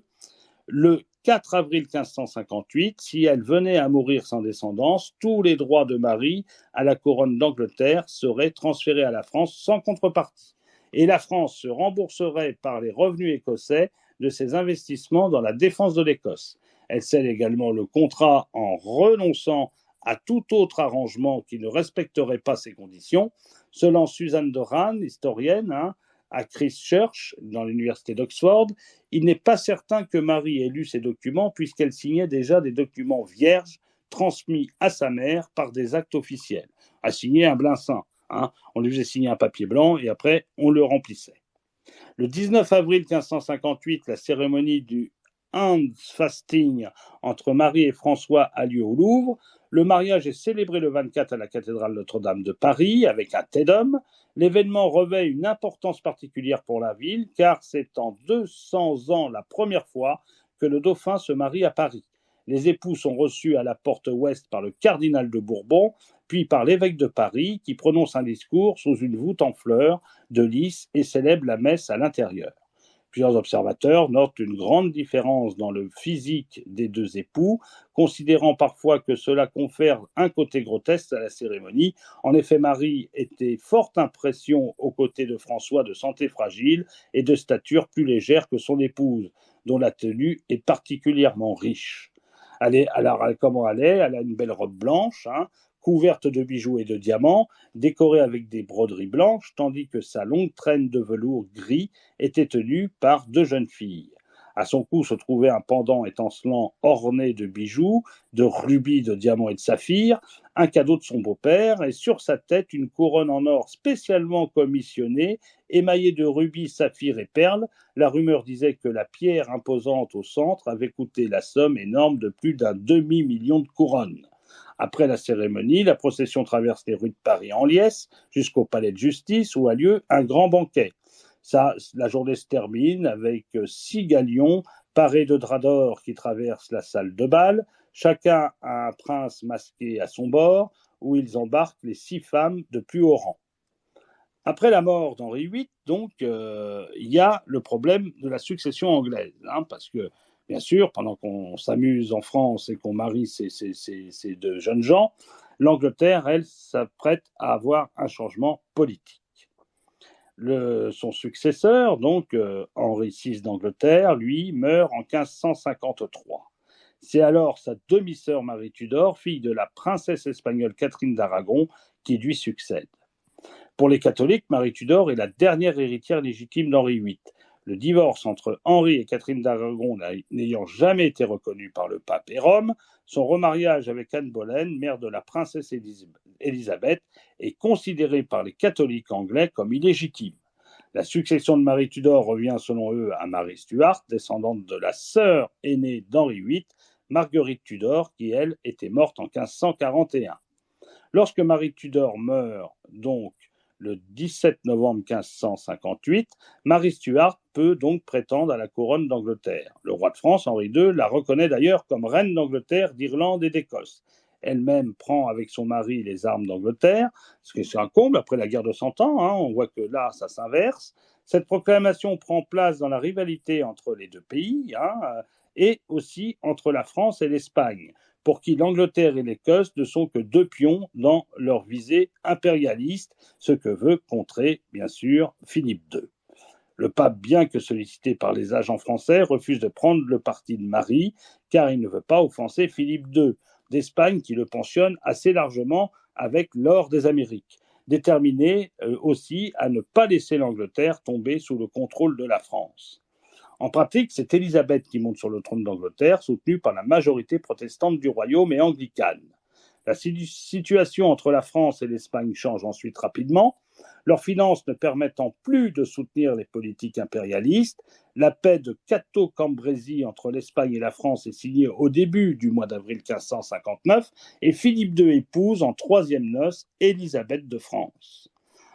Le 4 avril 1558, si elle venait à mourir sans descendance, tous les droits de Marie à la couronne d'Angleterre seraient transférés à la France sans contrepartie. Et la France se rembourserait par les revenus écossais de ses investissements dans la défense de l'Écosse. Elle scelle également le contrat en renonçant à tout autre arrangement qui ne respecterait pas ces conditions. Selon Suzanne Doran, historienne, à Christ Church, dans l'université d'Oxford, il n'est pas certain que Marie ait lu ces documents puisqu'elle signait déjà des documents vierges transmis à sa mère par des actes officiels. A signé un blanc-seing. On lui faisait signer un papier blanc et après on le remplissait. Le 19 avril 1558, la cérémonie du Handfasting entre Marie et François a lieu au Louvre. Le mariage est célébré le 24 à la cathédrale Notre-Dame de Paris avec un Te Deum. L'événement revêt une importance particulière pour la ville car c'est en 200 ans la première fois que le dauphin se marie à Paris. Les époux sont reçus à la porte ouest par le cardinal de Bourbon, puis par l'évêque de Paris qui prononce un discours sous une voûte en fleurs de lys et célèbre la messe à l'intérieur. Plusieurs observateurs notent une grande différence dans le physique des deux époux, considérant parfois que cela confère un côté grotesque à la cérémonie. En effet, Marie était forte impression aux côtés de François de santé fragile et de stature plus légère que son épouse, dont la tenue est particulièrement riche. Alors, comment elle est ? Elle a une belle robe blanche, couverte de bijoux et de diamants, décorée avec des broderies blanches, tandis que sa longue traîne de velours gris était tenue par deux jeunes filles. À son cou se trouvait un pendant étincelant orné de bijoux, de rubis, de diamants et de saphirs, un cadeau de son beau-père, et sur sa tête une couronne en or spécialement commissionnée, émaillée de rubis, saphirs et perles. La rumeur disait que la pierre imposante au centre avait coûté la somme énorme de plus d'un demi-million de couronnes. Après la cérémonie, la procession traverse les rues de Paris en liesse jusqu'au palais de justice où a lieu un grand banquet. La journée se termine avec 6 galions parés de draps d'or qui traversent la salle de bal. Chacun a un prince masqué à son bord où ils embarquent les 6 femmes de plus haut rang. Après la mort d'Henri VIII, donc, il y a le problème de la succession anglaise, parce que bien sûr, pendant qu'on s'amuse en France et qu'on marie ces deux jeunes gens, l'Angleterre, elle, s'apprête à avoir un changement politique. Son successeur, donc Henri VI d'Angleterre, lui, meurt en 1553. C'est alors sa demi-sœur Marie Tudor, fille de la princesse espagnole Catherine d'Aragon, qui lui succède. Pour les catholiques, Marie Tudor est la dernière héritière légitime d'Henri VIII. Le divorce entre Henri et Catherine d'Aragon n'ayant jamais été reconnu par le pape et Rome, son remariage avec Anne Boleyn, mère de la princesse Élisabeth, est considéré par les catholiques anglais comme illégitime. La succession de Marie Tudor revient selon eux à Marie Stuart, descendante de la sœur aînée d'Henri VIII, Marguerite Tudor, qui elle était morte en 1541. Lorsque Marie Tudor meurt donc le 17 novembre 1558, Marie Stuart peut donc prétendre à la couronne d'Angleterre. Le roi de France, Henri II, la reconnaît d'ailleurs comme reine d'Angleterre, d'Irlande et d'Écosse. Elle-même prend avec son mari les armes d'Angleterre, ce qui est un comble après la guerre de 100 ans, on voit que là, ça s'inverse. Cette proclamation prend place dans la rivalité entre les deux pays, et aussi entre la France et l'Espagne, pour qui l'Angleterre et l'Écosse ne sont que deux pions dans leur visée impérialiste, ce que veut contrer, bien sûr, Philippe II. Le pape, bien que sollicité par les agents français, refuse de prendre le parti de Marie, car il ne veut pas offenser Philippe II d'Espagne, qui le pensionne assez largement avec l'or des Amériques, déterminé aussi à ne pas laisser l'Angleterre tomber sous le contrôle de la France. En pratique, c'est Élisabeth qui monte sur le trône d'Angleterre, soutenue par la majorité protestante du royaume et anglicane. La situation entre la France et l'Espagne change ensuite rapidement, leurs finances ne permettant plus de soutenir les politiques impérialistes. La paix de Cateau-Cambrésis entre l'Espagne et la France est signée au début du mois d'avril 1559 et Philippe II épouse en troisième noces Élisabeth de France.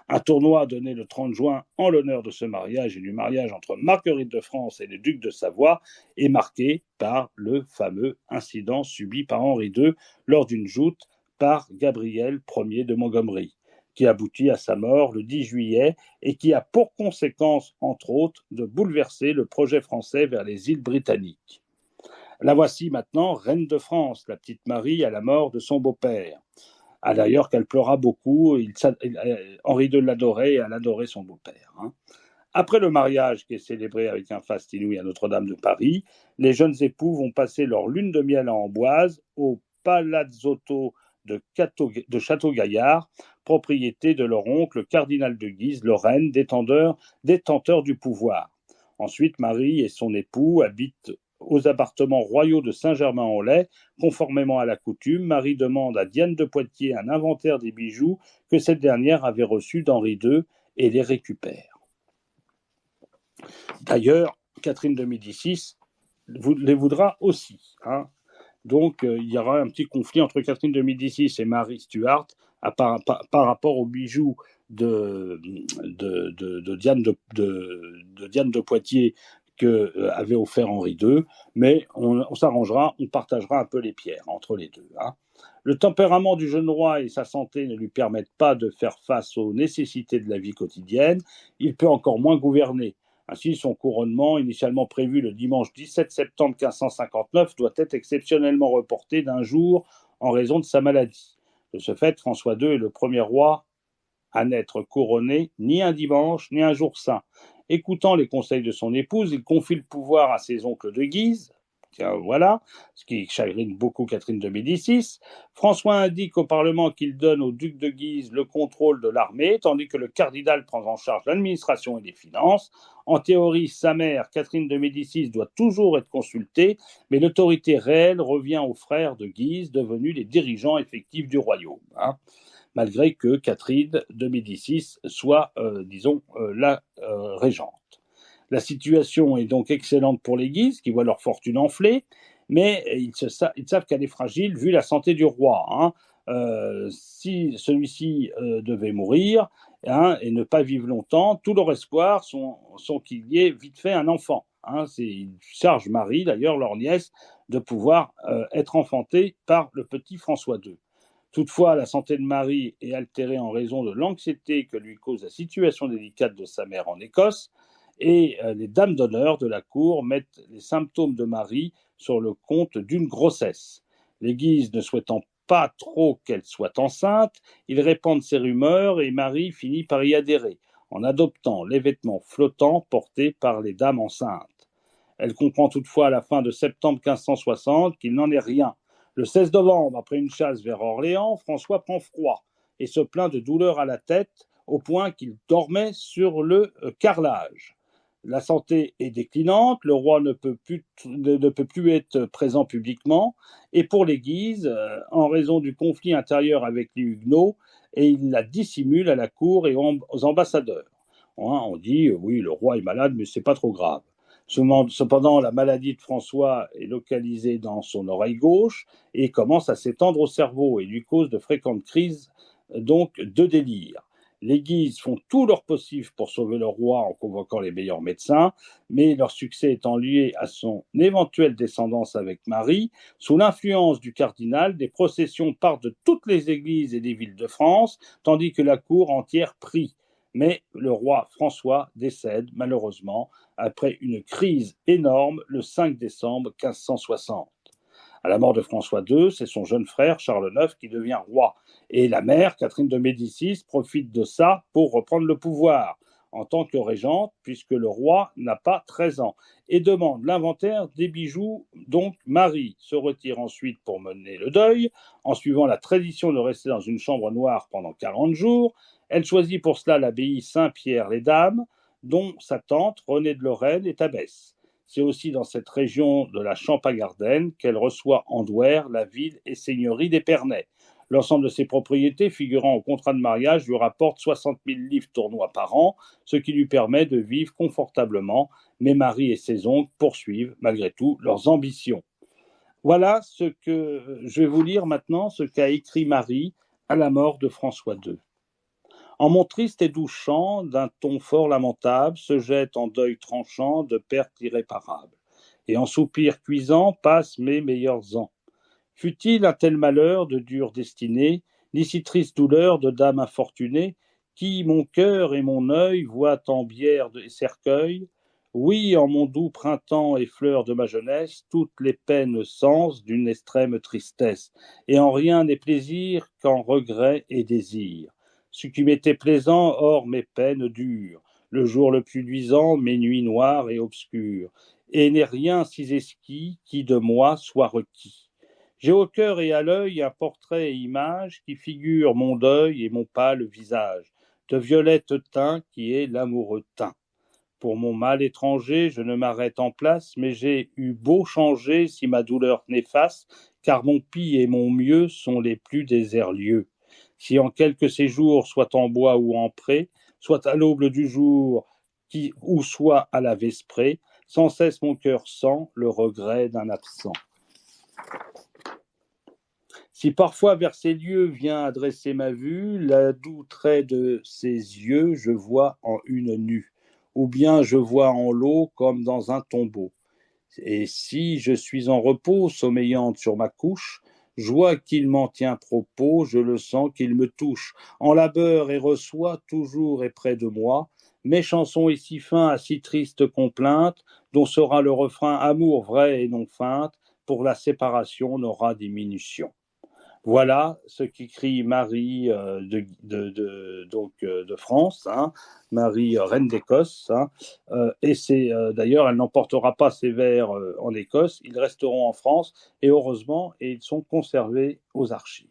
Un tournoi donné le 30 juin en l'honneur de ce mariage et du mariage entre Marguerite de France et le duc de Savoie est marqué par le fameux incident subi par Henri II lors d'une joute par Gabriel Ier de Montgomery, qui aboutit à sa mort le 10 juillet et qui a pour conséquence, entre autres, de bouleverser le projet français vers les îles britanniques. La voici maintenant, reine de France, la petite Marie, à la mort de son beau-père. D'ailleurs qu'elle pleura beaucoup, Henri II l'adorait et elle adorait son beau-père. Après le mariage qui est célébré avec un faste inouï à Notre-Dame de Paris, les jeunes époux vont passer leur lune de miel à Amboise, au Palazzotto de Château-Gaillard, propriété de leur oncle, le cardinal de Guise, Lorraine, détenteur du pouvoir. Ensuite, Marie et son époux habitent aux appartements royaux de Saint-Germain-en-Laye. Conformément à la coutume, Marie demande à Diane de Poitiers un inventaire des bijoux que cette dernière avait reçus d'Henri II et les récupère. D'ailleurs, Catherine de Médicis les voudra aussi. Donc, il y aura un petit conflit entre Catherine de Médicis et Marie Stuart par rapport aux bijoux de Diane de Poitiers qu'avait offert Henri II, mais on s'arrangera, on partagera un peu les pierres entre les deux. Le tempérament du jeune roi et sa santé ne lui permettent pas de faire face aux nécessités de la vie quotidienne, il peut encore moins gouverner. Ainsi, son couronnement, initialement prévu le dimanche 17 septembre 1559, doit être exceptionnellement reporté d'un jour en raison de sa maladie. De ce fait, François II est le premier roi à n'être couronné ni un dimanche ni un jour saint. Écoutant les conseils de son épouse, il confie le pouvoir à ses oncles de Guise. Voilà, ce qui chagrine beaucoup Catherine de Médicis. François indique au Parlement qu'il donne au duc de Guise le contrôle de l'armée, tandis que le cardinal prend en charge l'administration et les finances. En théorie, sa mère, Catherine de Médicis, doit toujours être consultée, mais l'autorité réelle revient aux frères de Guise, devenus les dirigeants effectifs du royaume. Malgré que Catherine de Médicis soit, la régente. La situation est donc excellente pour les Guises, qui voient leur fortune enfler, mais ils savent qu'elle est fragile vu la santé du roi. Si celui-ci devait mourir et ne pas vivre longtemps, tout leur espoir sont qu'il y ait vite fait un enfant. Ils chargent Marie, d'ailleurs leur nièce, de pouvoir être enfantée par le petit François II. Toutefois, la santé de Marie est altérée en raison de l'anxiété que lui cause la situation délicate de sa mère en Écosse, et les dames d'honneur de la cour mettent les symptômes de Marie sur le compte d'une grossesse. Les Guises ne souhaitant pas trop qu'elle soit enceinte, ils répandent ces rumeurs et Marie finit par y adhérer, en adoptant les vêtements flottants portés par les dames enceintes. Elle comprend toutefois à la fin de septembre 1560 qu'il n'en est rien. Le 16 novembre, après une chasse vers Orléans, François prend froid et se plaint de douleurs à la tête au point qu'il dormait sur le carrelage. La santé est déclinante, le roi ne peut plus être présent publiquement, et pour les Guises, en raison du conflit intérieur avec les Huguenots, et il la dissimule à la cour et aux ambassadeurs. On dit, oui, le roi est malade, mais c'est pas trop grave. Cependant, la maladie de François est localisée dans son oreille gauche et commence à s'étendre au cerveau et lui cause de fréquentes crises donc de délire. Les Guises font tout leur possible pour sauver le roi en convoquant les meilleurs médecins, mais leur succès étant lié à son éventuelle descendance avec Marie, sous l'influence du cardinal, des processions partent de toutes les églises et des villes de France, tandis que la cour entière prie. Mais le roi François décède malheureusement après une crise énorme le 5 décembre 1560. À la mort de François II, c'est son jeune frère Charles IX qui devient roi. Et la mère, Catherine de Médicis, profite de ça pour reprendre le pouvoir en tant que régente, puisque le roi n'a pas 13 ans, et demande l'inventaire des bijoux. Donc Marie se retire ensuite pour mener le deuil, en suivant la tradition de rester dans une chambre noire pendant 40 jours. Elle choisit pour cela l'abbaye Saint-Pierre-les-Dames, dont sa tante, Renée de Lorraine, est abbesse. C'est aussi dans cette région de la Champagne-Ardenne qu'elle reçoit Andouer, la ville et seigneurie d'Épernay. L'ensemble de ses propriétés figurant au contrat de mariage lui rapporte 60 000 livres tournois par an, ce qui lui permet de vivre confortablement, mais Marie et ses oncles poursuivent malgré tout leurs ambitions. Voilà ce que je vais vous lire maintenant, ce qu'a écrit Marie à la mort de François II. En mon triste et doux chant, d'un ton fort lamentable, se jette en deuil tranchant de perte irréparable. Et en soupir cuisant passent mes meilleurs ans. Fut-il un tel malheur de dure destinée, ni si triste douleur de dame infortunée, qui mon cœur et mon œil voient en bière et cercueil? Oui, en mon doux printemps et fleurs de ma jeunesse, toutes les peines sens d'une extrême tristesse, et en rien n'est plaisir qu'en regret et désir. Ce qui m'était plaisant hors mes peines dures, le jour le plus luisant, mes nuits noires et obscures, et n'est rien si exquis qui de moi soit requis. J'ai au cœur et à l'œil un portrait et image qui figure mon deuil et mon pâle visage, de violette teint qui est l'amoureux teint. Pour mon mal étranger, je ne m'arrête en place, mais j'ai eu beau changer si ma douleur néfaste, car mon pis et mon mieux sont les plus déserts lieux. Si en quelques séjours, soit en bois ou en pré, soit à l'aube du jour, ou soit à la vesprée, sans cesse mon cœur sent le regret d'un absent. Si parfois vers ces lieux vient adresser ma vue, la doux trait de ses yeux je vois en une nue, ou bien je vois en l'eau comme dans un tombeau. Et si je suis en repos, sommeillante sur ma couche, je vois qu'il m'en tient propos, je le sens qu'il me touche, en labeur et reçoit toujours et près de moi, mes chansons et si fins à si triste complainte, dont sera le refrain amour vrai et non feinte, pour la séparation n'aura diminution. Voilà ce qu'écrit Marie de France, hein, Marie reine d'Écosse, hein, et c'est d'ailleurs elle n'emportera pas ses vers en Écosse, ils resteront en France et heureusement et ils sont conservés aux archives.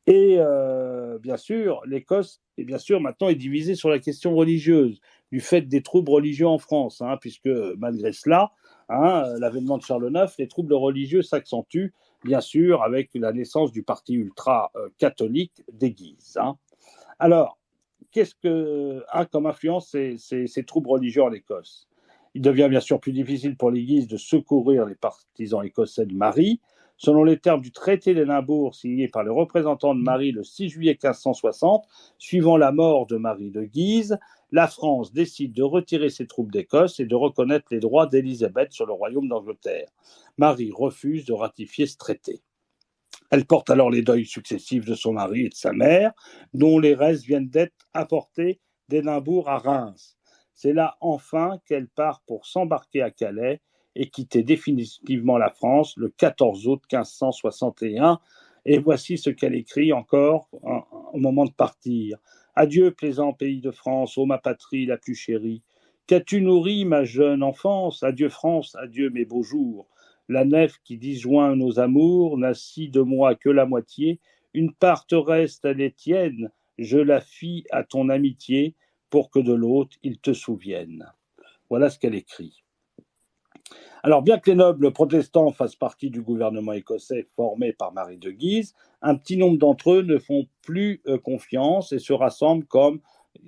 Et bien sûr, l'Écosse, et bien sûr, maintenant est divisée sur la question religieuse, du fait des troubles religieux en France, hein, puisque malgré cela, hein, l'avènement de Charles IX, les troubles religieux s'accentuent, bien sûr, avec la naissance du parti ultra-catholique des Guises. Hein. Alors, qu'est-ce que a comme influence ces troubles religieux en Écosse? Il devient bien sûr plus difficile pour les Guises de secourir les partisans écossais de Marie. Selon les termes du traité d'Édimbourg signé par les représentants de Marie le 6 juillet 1560, suivant la mort de Marie de Guise, la France décide de retirer ses troupes d'Écosse et de reconnaître les droits d'Élisabeth sur le royaume d'Angleterre. Marie refuse de ratifier ce traité. Elle porte alors les deuils successifs de son mari et de sa mère, dont les restes viennent d'être apportés d'Édimbourg à Reims. C'est là enfin qu'elle part pour s'embarquer à Calais et quitter définitivement la France le 14 août 1561. Et voici ce qu'elle écrit encore au moment de partir. « Adieu, plaisant pays de France, ô ma patrie la plus chérie. Qu'as-tu nourri ma jeune enfance? Adieu France, adieu mes beaux jours. La nef qui disjoint nos amours n'a si de moi que la moitié. Une part te reste, elle est tienne. Je la fie à ton amitié pour que de l'autre il te souvienne. » Voilà ce qu'elle écrit. Alors, bien que les nobles protestants fassent partie du gouvernement écossais formé par Marie de Guise, un petit nombre d'entre eux ne font plus confiance et se rassemblent comme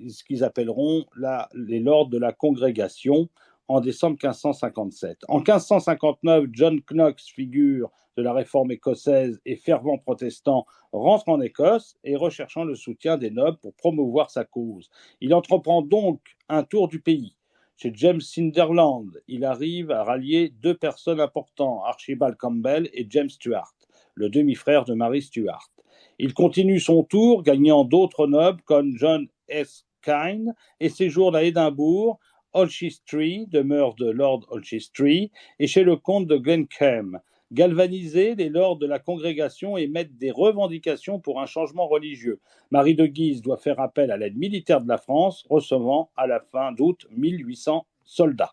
ce qu'ils appelleront les lords de la congrégation en décembre 1557. En 1559, John Knox, figure de la réforme écossaise et fervent protestant, rentre en Écosse et recherchant le soutien des nobles pour promouvoir sa cause. Il entreprend donc un tour du pays. Chez James Sunderland, il arrive à rallier deux personnes importantes, Archibald Campbell et James Stuart, le demi-frère de Mary Stuart. Il continue son tour, gagnant d'autres nobles comme John S. Kine et séjourne à Édimbourg, Olchestrie, demeure de Lord Olchestrie, et chez le comte de Glenchem. Galvanisés, les lords de la congrégation émettent des revendications pour un changement religieux. Marie de Guise doit faire appel à l'aide militaire de la France, recevant à la fin d'août 1800 soldats.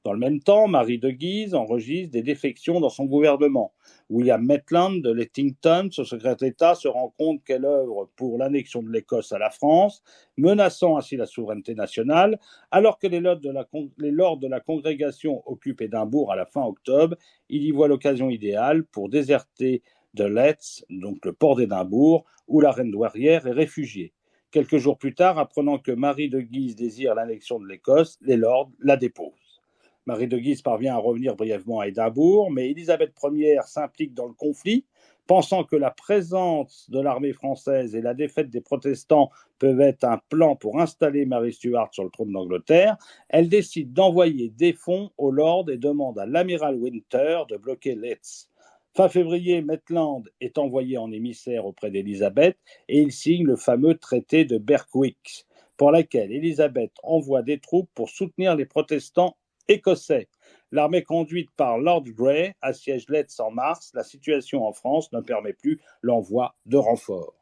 Dans le même temps, Marie de Guise enregistre des défections dans son gouvernement. William Maitland de Lettington, son secrétaire d'État, se rend compte qu'elle œuvre pour l'annexion de l'Écosse à la France, menaçant ainsi la souveraineté nationale, alors que les lords de la congrégation occupent Édimbourg à la fin octobre. Il y voit l'occasion idéale pour déserter de Leeds, donc le port d'Édimbourg, où la reine douairière est réfugiée. Quelques jours plus tard, apprenant que Marie de Guise désire l'annexion de l'Écosse, les lords la déposent. Marie de Guise parvient à revenir brièvement à Édimbourg, mais Élisabeth Ier s'implique dans le conflit, pensant que la présence de l'armée française et la défaite des protestants peuvent être un plan pour installer Marie Stuart sur le trône d'Angleterre. Elle décide d'envoyer des fonds aux lords et demande à l'amiral Winter de bloquer Leeds. Fin février, Maitland est envoyé en émissaire auprès d'Élisabeth et il signe le fameux traité de Berwick, pour lequel Élisabeth envoie des troupes pour soutenir les protestants écossais. L'armée conduite par Lord Grey assiège Leeds en mars. La situation en France ne permet plus l'envoi de renforts.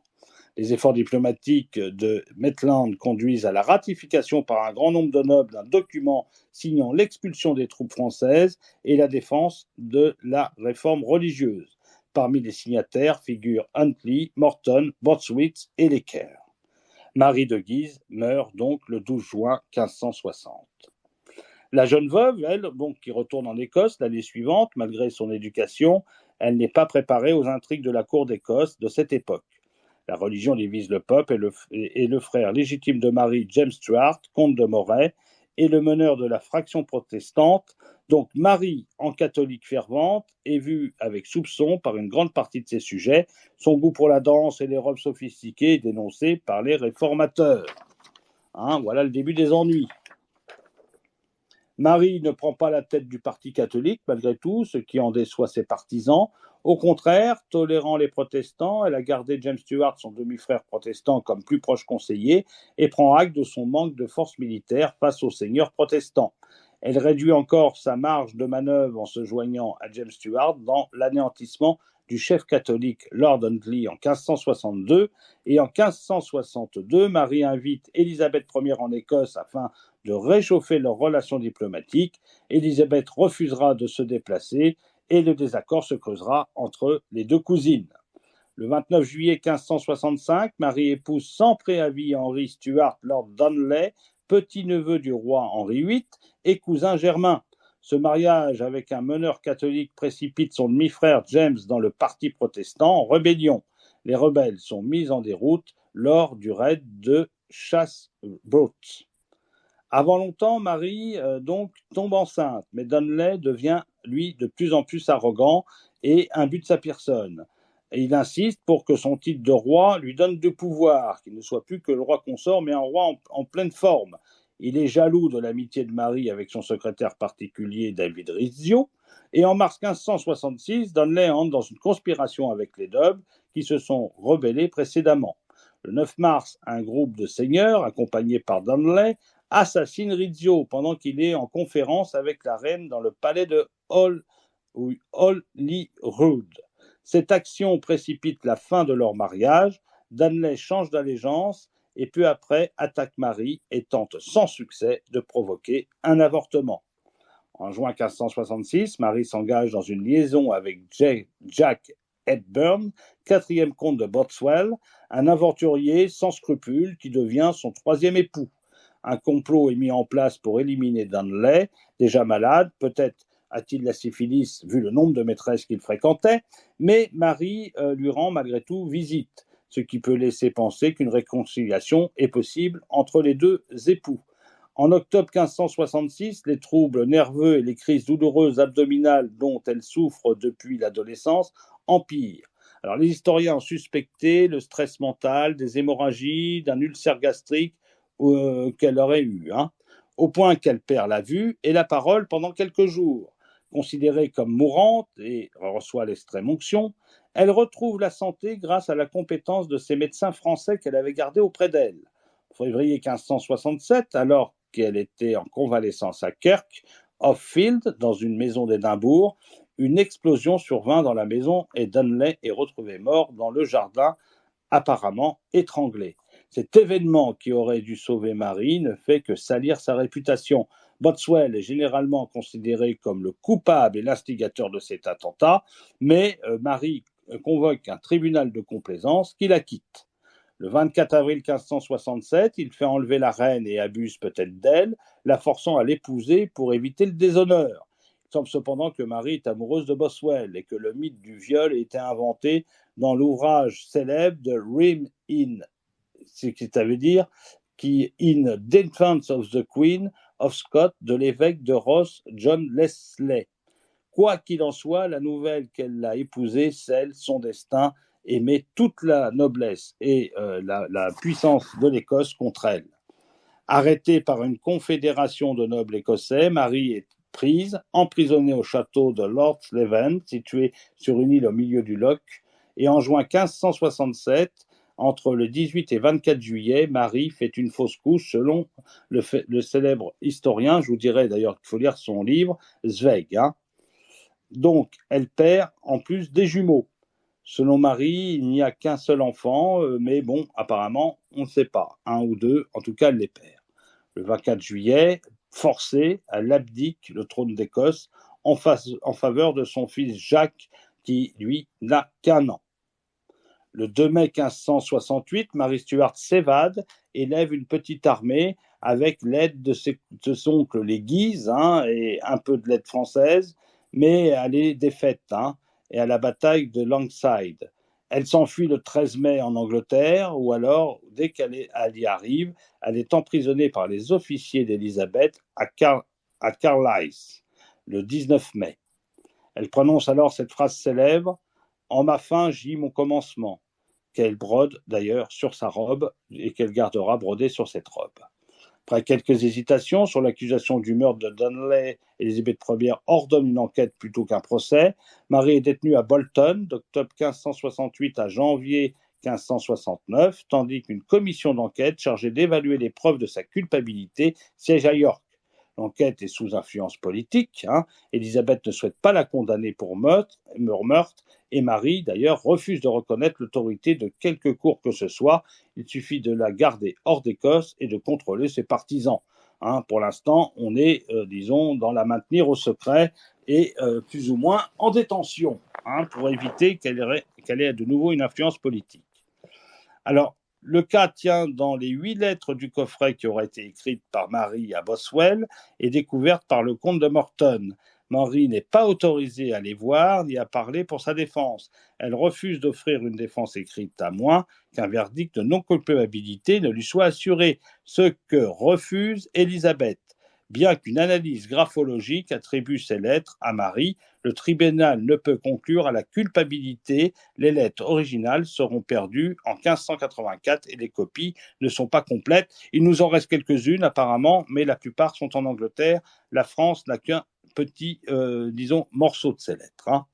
Les efforts diplomatiques de Maitland conduisent à la ratification par un grand nombre de nobles d'un document signant l'expulsion des troupes françaises et la défense de la réforme religieuse. Parmi les signataires figurent Huntly, Morton, Bothwell et Lecker. Marie de Guise meurt donc le 12 juin 1560. La jeune veuve, elle, donc, qui retourne en Écosse l'année suivante, malgré son éducation, elle n'est pas préparée aux intrigues de la cour d'Écosse de cette époque. La religion divise le peuple et le frère légitime de Marie, James Stuart, comte de Moray, est le meneur de la fraction protestante. Donc Marie, en catholique fervente, est vue avec soupçon par une grande partie de ses sujets. Son goût pour la danse et les robes sophistiquées est dénoncé par les réformateurs. Voilà le début des ennuis. Marie ne prend pas la tête du parti catholique, malgré tout, ce qui en déçoit ses partisans. Au contraire, tolérant les protestants, elle a gardé James Stuart, son demi-frère protestant, comme plus proche conseiller et prend acte de son manque de force militaire face aux seigneurs protestants. Elle réduit encore sa marge de manœuvre en se joignant à James Stuart dans l'anéantissement du chef catholique Lord Huntly en 1562. Et en 1562, Marie invite Élisabeth Ier en Écosse afin de réchauffer leurs relations diplomatiques. Élisabeth refusera de se déplacer et le désaccord se creusera entre les deux cousines. Le 29 juillet 1565, Marie épouse sans préavis Henry Stuart, Lord Darnley, petit-neveu du roi Henri VIII et cousin germain. Ce mariage avec un meneur catholique précipite son demi-frère James dans le parti protestant en rébellion. Les rebelles sont mis en déroute lors du raid de Chassebrooke. Avant longtemps, Marie donc tombe enceinte, mais Darnley devient, lui, de plus en plus arrogant et imbu de sa personne. Et il insiste pour que son titre de roi lui donne du pouvoir, qu'il ne soit plus que le roi consort, mais un roi en pleine forme. Il est jaloux de l'amitié de Marie avec son secrétaire particulier David Rizzio, et en mars 1566, Darnley entre dans une conspiration avec les nobles qui se sont rebellés précédemment. Le 9 mars, un groupe de seigneurs, accompagné par Darnley, assassine Rizzio pendant qu'il est en conférence avec la reine dans le palais de Holyrood. Cette action précipite la fin de leur mariage. Darnley change d'allégeance et peu après attaque Marie et tente sans succès de provoquer un avortement. En juin 1566, Marie s'engage dans une liaison avec Jack Hepburn, 4e comte de Bothwell, un aventurier sans scrupules qui devient son 3e époux. Un complot est mis en place pour éliminer Darnley, déjà malade, peut-être a-t-il la syphilis vu le nombre de maîtresses qu'il fréquentait, mais Marie lui rend malgré tout visite, ce qui peut laisser penser qu'une réconciliation est possible entre les deux époux. En octobre 1566, les troubles nerveux et les crises douloureuses abdominales dont elle souffre depuis l'adolescence empirent. Alors, les historiens ont suspecté le stress mental, des hémorragies, d'un ulcère gastrique qu'elle aurait eu, au point qu'elle perd la vue et la parole pendant quelques jours. Considérée comme mourante et reçoit l'extrême onction, elle retrouve la santé grâce à la compétence de ces médecins français qu'elle avait gardés auprès d'elle. En février 1567, alors qu'elle était en convalescence à Kirk of Field, dans une maison d'Édimbourg, une explosion survint dans la maison et Darnley est retrouvé mort dans le jardin, apparemment étranglé. Cet événement qui aurait dû sauver Marie ne fait que salir sa réputation. Bothwell est généralement considéré comme le coupable et l'instigateur de cet attentat, mais Marie convoque un tribunal de complaisance qui la quitte. Le 24 avril 1567, il fait enlever la reine et abuse peut-être d'elle, la forçant à l'épouser pour éviter le déshonneur. Il semble cependant que Marie est amoureuse de Boswell et que le mythe du viol a été inventé dans l'ouvrage célèbre de Rime in, ce qui ça veut dire in Defense of the Queen of Scots de l'évêque de Ross, John Leslie. Quoi qu'il en soit, la nouvelle qu'elle l'a épousée scelle son destin et met toute la noblesse et la puissance de l'Écosse contre elle. Arrêtée par une confédération de nobles écossais, Marie est prise, emprisonnée au château de Lordsleven, situé sur une île au milieu du Loch, et en juin 1567, entre le 18 et 24 juillet, Marie fait une fausse couche selon le célèbre historien, je vous dirais d'ailleurs qu'il faut lire son livre, Zweig. Donc, elle perd en plus des jumeaux. Selon Marie, il n'y a qu'un seul enfant, mais bon, apparemment, on ne sait pas, un ou deux, en tout cas, elle les perd. Le 24 juillet, forcée, elle abdique le trône d'Écosse en faveur de son fils Jacques, qui, lui, n'a qu'un an. Le 2 mai 1568, Marie Stuart s'évade et lève une petite armée avec l'aide de ses oncles les Guise et un peu de l'aide française, mais elle est défaite et à la bataille de Langside. Elle s'enfuit le 13 mai en Angleterre, ou alors, dès qu'elle y arrive, elle est emprisonnée par les officiers d'Élisabeth à Carlisle, le 19 mai. Elle prononce alors cette phrase célèbre « En ma fin gît mon commencement », qu'elle brode d'ailleurs sur sa robe et qu'elle gardera brodée sur cette robe. Après quelques hésitations sur l'accusation du meurtre de Darnley, Élisabeth Ier ordonne une enquête plutôt qu'un procès. Marie est détenue à Bolton d'octobre 1568 à janvier 1569, tandis qu'une commission d'enquête chargée d'évaluer les preuves de sa culpabilité siège à York. L'enquête est sous influence politique. Élisabeth ne souhaite pas la condamner pour meurtre, et Marie, d'ailleurs, refuse de reconnaître l'autorité de quelque cour que ce soit. Il suffit de la garder hors d'Écosse et de contrôler ses partisans. Pour l'instant, on est, disons, dans la maintenir au secret et plus ou moins en détention, pour éviter qu'elle ait de nouveau une influence politique. Alors, le cas tient dans les 8 lettres du coffret qui auraient été écrites par Marie à Boswell et découvertes par le comte de Morton. Marie n'est pas autorisée à les voir ni à parler pour sa défense. Elle refuse d'offrir une défense écrite à moins qu'un verdict de non-culpabilité ne lui soit assuré, ce que refuse Élisabeth. Bien qu'une analyse graphologique attribue ces lettres à Marie, le tribunal ne peut conclure à la culpabilité. Les lettres originales seront perdues en 1584 et les copies ne sont pas complètes. Il nous en reste quelques-unes apparemment, mais la plupart sont en Angleterre. La France n'a qu'un petit, morceau de ces lettres.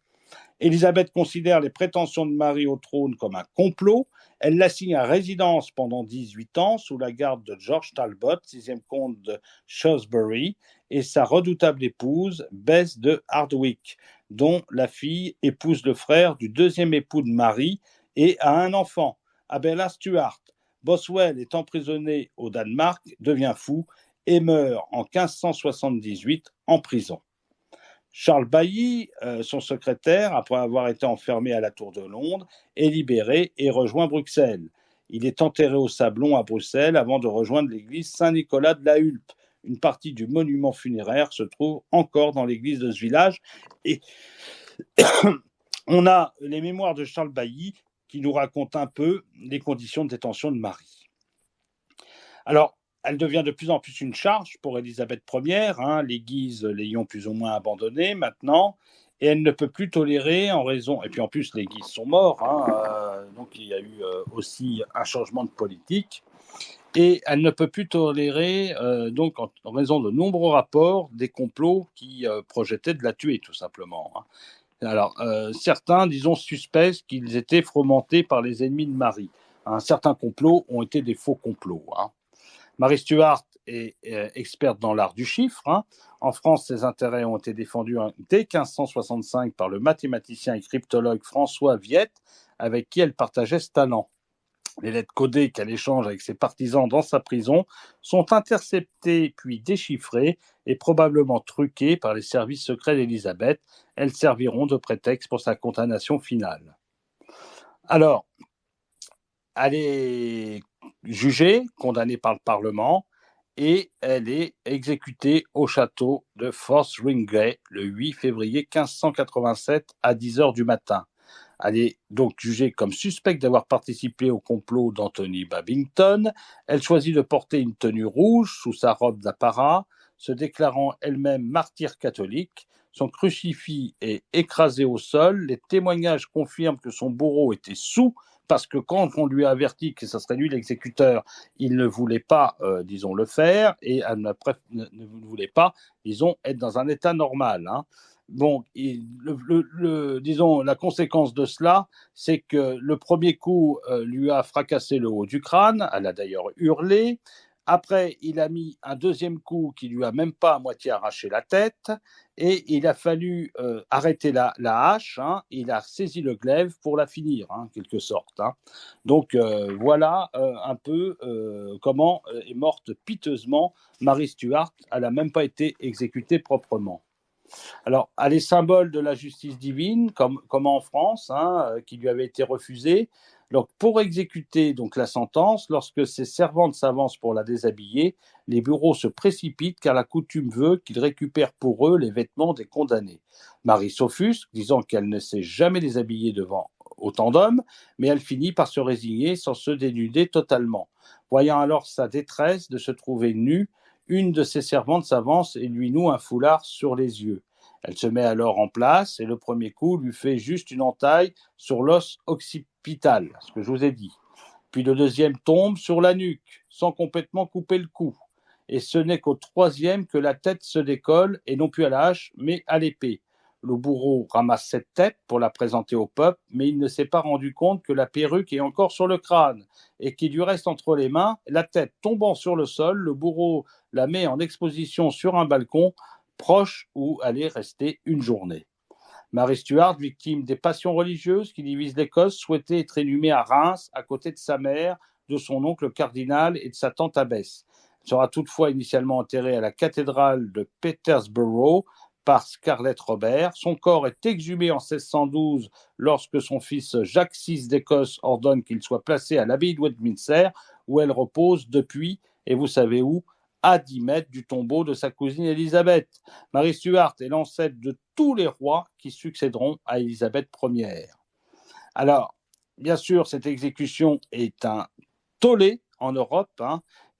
Élisabeth considère les prétentions de Marie au trône comme un complot. Elle l'assigne à résidence pendant 18 ans sous la garde de George Talbot, 6e comte de Shrewsbury, et sa redoutable épouse, Bess de Hardwicke, dont la fille épouse le frère du 2e époux de Marie et a un enfant, Abella Stuart. Boswell est emprisonné au Danemark, devient fou et meurt en 1578 en prison. Charles Bailly, son secrétaire, après avoir été enfermé à la Tour de Londres, est libéré et rejoint Bruxelles. Il est enterré au Sablon à Bruxelles avant de rejoindre l'église Saint-Nicolas de la Hulpe. Une partie du monument funéraire se trouve encore dans l'église de ce village. Et on a les mémoires de Charles Bailly qui nous racontent un peu les conditions de détention de Marie. Alors, elle devient de plus en plus une charge pour Élisabeth Ier, les Guises l'ayant plus ou moins abandonnée maintenant, et elle ne peut plus tolérer en raison, et puis en plus les Guises sont morts, donc il y a eu aussi un changement de politique, et elle ne peut plus tolérer, donc en raison de nombreux rapports, des complots qui projetaient de la tuer tout simplement. Alors, certains, disons, suspectent qu'ils étaient fomentés par les ennemis de Marie. Certains complots ont été des faux complots. Marie Stuart est experte dans l'art du chiffre. En France, ses intérêts ont été défendus dès 1565 par le mathématicien et cryptologue François Viette, avec qui elle partageait ce talent. Les lettres codées qu'elle échange avec ses partisans dans sa prison sont interceptées puis déchiffrées et probablement truquées par les services secrets d'Élisabeth. Elles serviront de prétexte pour sa condamnation finale. Alors, elle est jugée, condamnée par le Parlement, et elle est exécutée au château de Fotheringhay le 8 février 1587 à 10 heures du matin. Elle est donc jugée comme suspecte d'avoir participé au complot d'Anthony Babington. Elle choisit de porter une tenue rouge sous sa robe d'apparat, se déclarant elle-même martyre catholique. Son crucifix est écrasé au sol. Les témoignages confirment que son bourreau était saoul, parce que quand on lui a averti que ce serait lui l'exécuteur, il ne voulait pas, disons, le faire, et elle ne voulait pas, disons, être dans un état normal. Bon, disons, la conséquence de cela, c'est que le premier coup lui a fracassé le haut du crâne, elle a d'ailleurs hurlé. Après, il a mis un deuxième coup qui lui a même pas à moitié arraché la tête, et il a fallu arrêter la hache. Il a saisi le glaive pour la finir, en quelque sorte. Donc voilà un peu comment est morte piteusement Marie Stuart. Elle n'a même pas été exécutée proprement. Alors, elle est symbole de la justice divine, comme en France, qui lui avait été refusée. Donc, pour exécuter donc la sentence, lorsque ses servantes s'avancent pour la déshabiller, les bourreaux se précipitent car la coutume veut qu'ils récupèrent pour eux les vêtements des condamnés. Marie s'offusque, disant qu'elle ne sait jamais déshabiller devant autant d'hommes, mais elle finit par se résigner sans se dénuder totalement. Voyant alors sa détresse de se trouver nue, une de ses servantes s'avance et lui noue un foulard sur les yeux. Elle se met alors en place et le premier coup lui fait juste une entaille sur l'os occipital, ce que je vous ai dit. Puis le deuxième tombe sur la nuque, sans complètement couper le cou. Et ce n'est qu'au troisième que la tête se décolle, et non plus à la hache, mais à l'épée. Le bourreau ramasse cette tête pour la présenter au peuple, mais il ne s'est pas rendu compte que la perruque est encore sur le crâne et qu'il lui reste entre les mains. La tête tombant sur le sol, le bourreau la met en exposition sur un balcon proche où allait rester une journée. Marie Stuart, victime des passions religieuses qui divisent l'Écosse, souhaitait être inhumée à Reims, à côté de sa mère, de son oncle cardinal et de sa tante abbesse. Elle sera toutefois initialement enterrée à la cathédrale de Peterborough par Scarlett Robert. Son corps est exhumé en 1612 lorsque son fils Jacques VI d'Écosse ordonne qu'il soit placé à l'abbaye de Westminster, où elle repose depuis, et vous savez où, à 10 mètres du tombeau de sa cousine Élisabeth. Marie Stuart est l'ancêtre de tous les rois qui succéderont à Élisabeth Ier. Alors, bien sûr, cette exécution est un tollé en Europe.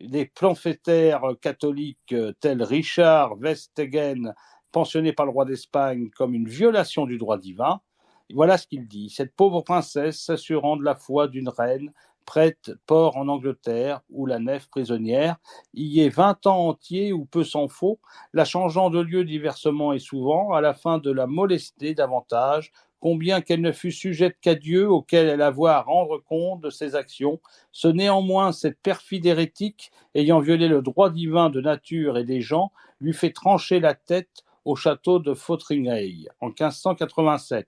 Des pamphlétaires catholiques tels Richard Verstegen, pensionné par le roi d'Espagne comme une violation du droit divin. Et voilà ce qu'il dit. Cette pauvre princesse, s'assurant de la foi d'une reine, prête port en Angleterre, où la nef prisonnière, y est 20 ans entiers ou peu s'en faut, la changeant de lieu diversement et souvent, à la fin de la molester davantage, combien qu'elle ne fût sujette qu'à Dieu, auquel elle avoit à rendre compte de ses actions. Ce néanmoins, cette perfide hérétique, ayant violé le droit divin de nature et des gens, lui fait trancher la tête au château de Fotheringhay en 1587.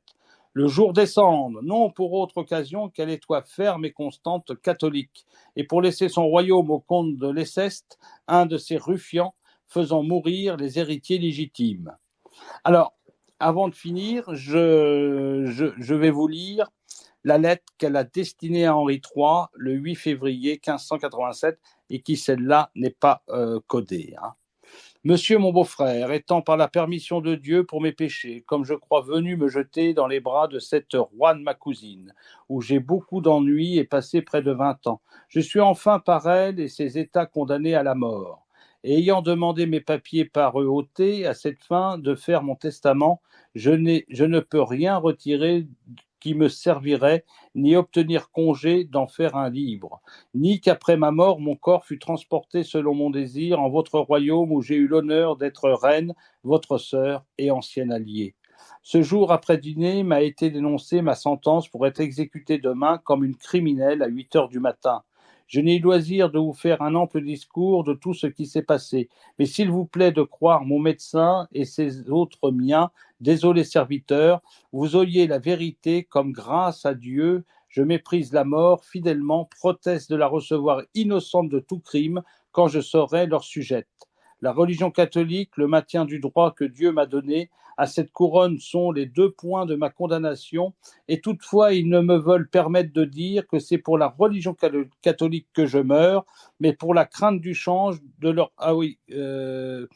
Le jour descende, non pour autre occasion qu'elle étoit ferme et constante catholique, et pour laisser son royaume au comte de Leicester, un de ses ruffians, faisant mourir les héritiers légitimes. Alors, avant de finir, je vais vous lire la lettre qu'elle a destinée à Henri III le 8 février 1587, et qui, celle-là, n'est pas codée. Monsieur mon beau-frère, étant par la permission de Dieu pour mes péchés, comme je crois venu me jeter dans les bras de cette Juane ma cousine, où j'ai beaucoup d'ennuis et passé près de 20 ans, je suis enfin par elle et ses états condamnés à la mort. Et ayant demandé mes papiers par eux ôtés, à cette fin de faire mon testament, je ne peux rien retirer qui me servirait, ni obtenir congé d'en faire un libre, ni qu'après ma mort mon corps fût transporté selon mon désir en votre royaume où j'ai eu l'honneur d'être reine, votre sœur et ancienne alliée. Ce jour après dîner m'a été dénoncée ma sentence pour être exécutée demain comme une criminelle à 8 heures du matin. Je n'ai eu loisir de vous faire un ample discours de tout ce qui s'est passé, mais s'il vous plaît de croire mon médecin et ses autres miens, désolé serviteur, vous ayez la vérité comme grâce à Dieu, je méprise la mort, fidèlement proteste de la recevoir innocente de tout crime quand je saurai leur sujette. La religion catholique, le maintien du droit que Dieu m'a donné, à cette couronne sont les 2 points de ma condamnation, et toutefois ils ne me veulent permettre de dire que c'est pour la religion catholique que je meurs, mais pour la crainte du change de leur... Ah oui, que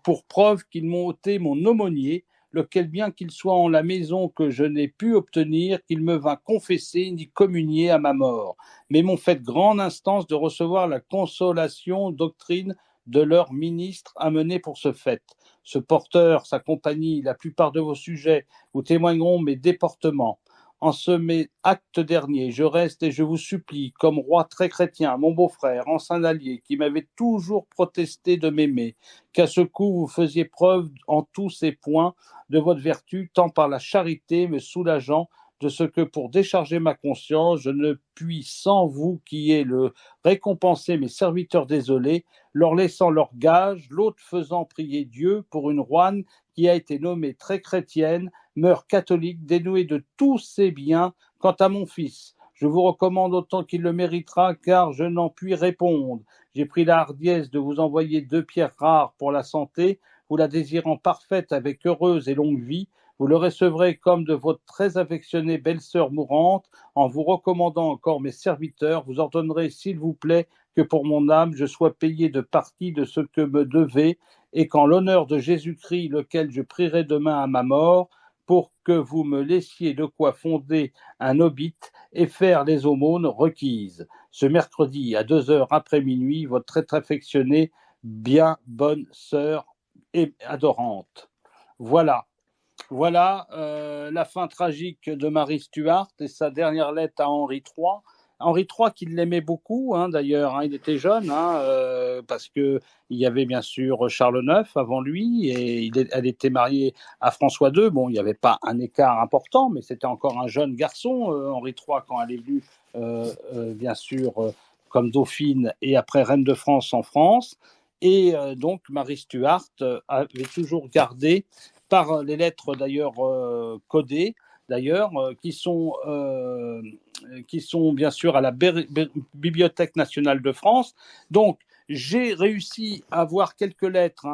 pour preuve qu'ils m'ont ôté mon aumônier, lequel bien qu'il soit en la maison que je n'ai pu obtenir, qu'il me vint confesser ni communier à ma mort, mais m'ont fait grande instance de recevoir la consolation doctrine de leur ministre amené pour ce fait. Ce porteur, sa compagnie, la plupart de vos sujets vous témoigneront mes déportements. En ce mes actes derniers, je reste et je vous supplie, comme roi très chrétien, mon beau-frère, ancien allié, qui m'avait toujours protesté de m'aimer, qu'à ce coup vous faisiez preuve en tous ces points de votre vertu, tant par la charité me soulageant de ce que pour décharger ma conscience, je ne puis sans vous qui est le récompenser mes serviteurs désolés, leur laissant leur gage, l'autre faisant prier Dieu pour une Roanne qui a été nommée très chrétienne, meurt catholique, dénouée de tous ses biens. Quant à mon fils, je vous recommande autant qu'il le méritera, car je n'en puis répondre. J'ai pris la hardiesse de vous envoyer 2 pierres rares pour la santé, vous la désirant parfaite avec heureuse et longue vie. Vous le recevrez comme de votre très affectionnée belle-sœur mourante. En vous recommandant encore mes serviteurs, vous ordonnerez, s'il vous plaît, que pour mon âme, je sois payé de partie de ce que me devez, et qu'en l'honneur de Jésus-Christ, lequel je prierai demain à ma mort, pour que vous me laissiez de quoi fonder un obit et faire les aumônes requises. Ce mercredi, à 2 heures après minuit, votre très affectionnée, bien bonne sœur et adorante. Voilà. Voilà la fin tragique de Marie Stuart et sa dernière lettre à Henri III. Henri III qui l'aimait beaucoup, d'ailleurs, il était jeune, parce qu'il y avait bien sûr Charles IX avant lui, et elle était mariée à François II. Bon, il n'y avait pas un écart important, mais c'était encore un jeune garçon, Henri III, quand elle est venue, bien sûr, comme dauphine et après reine de France en France. Et donc, Marie Stuart avait toujours gardé, par les lettres d'ailleurs codées, d'ailleurs, qui sont bien sûr à la Bibliothèque nationale de France. Donc, j'ai réussi à voir quelques lettres,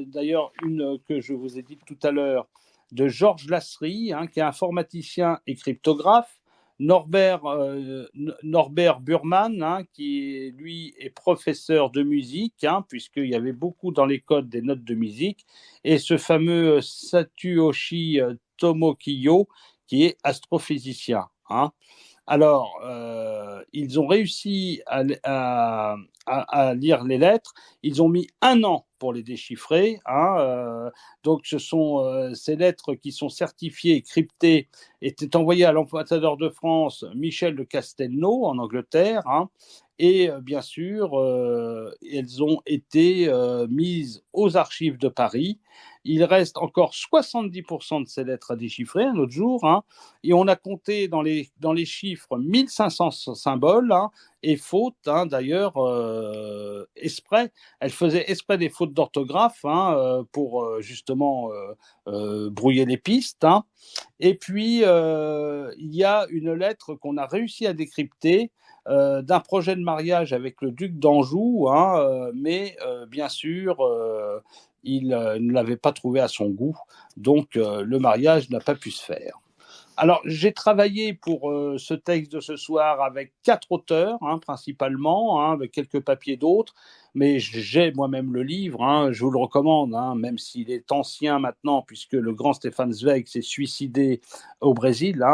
d'ailleurs une que je vous ai dite tout à l'heure, de Georges Lasserie, qui est informaticien et cryptographe, Norbert Burman, qui lui est professeur de musique, puisqu'il y avait beaucoup dans les codes des notes de musique, et ce fameux Satoshi Tomokiyo, qui est astrophysicien. Alors, ils ont réussi à lire les lettres. Ils ont mis 1 an pour les déchiffrer. Donc, ce sont ces lettres qui sont certifiées et cryptées, étaient envoyées à l'ambassadeur de France, Michel de Castelnau, en Angleterre. Et bien sûr, elles ont été mises aux archives de Paris. Il reste encore 70% de ces lettres à déchiffrer un autre jour, et on a compté dans les chiffres 1500 symboles, et fautes, d'ailleurs, exprès. Elle faisait exprès des fautes d'orthographe, pour justement brouiller les pistes. Et puis, il y a une lettre qu'on a réussi à décrypter, d'un projet de mariage avec le duc d'Anjou, mais bien sûr, il ne l'avait pas trouvé à son goût, donc le mariage n'a pas pu se faire. Alors, j'ai travaillé pour ce texte de ce soir avec 4 auteurs, principalement, avec quelques papiers d'autres, mais j'ai moi-même le livre, je vous le recommande, même s'il est ancien maintenant, puisque le grand Stefan Zweig s'est suicidé au Brésil,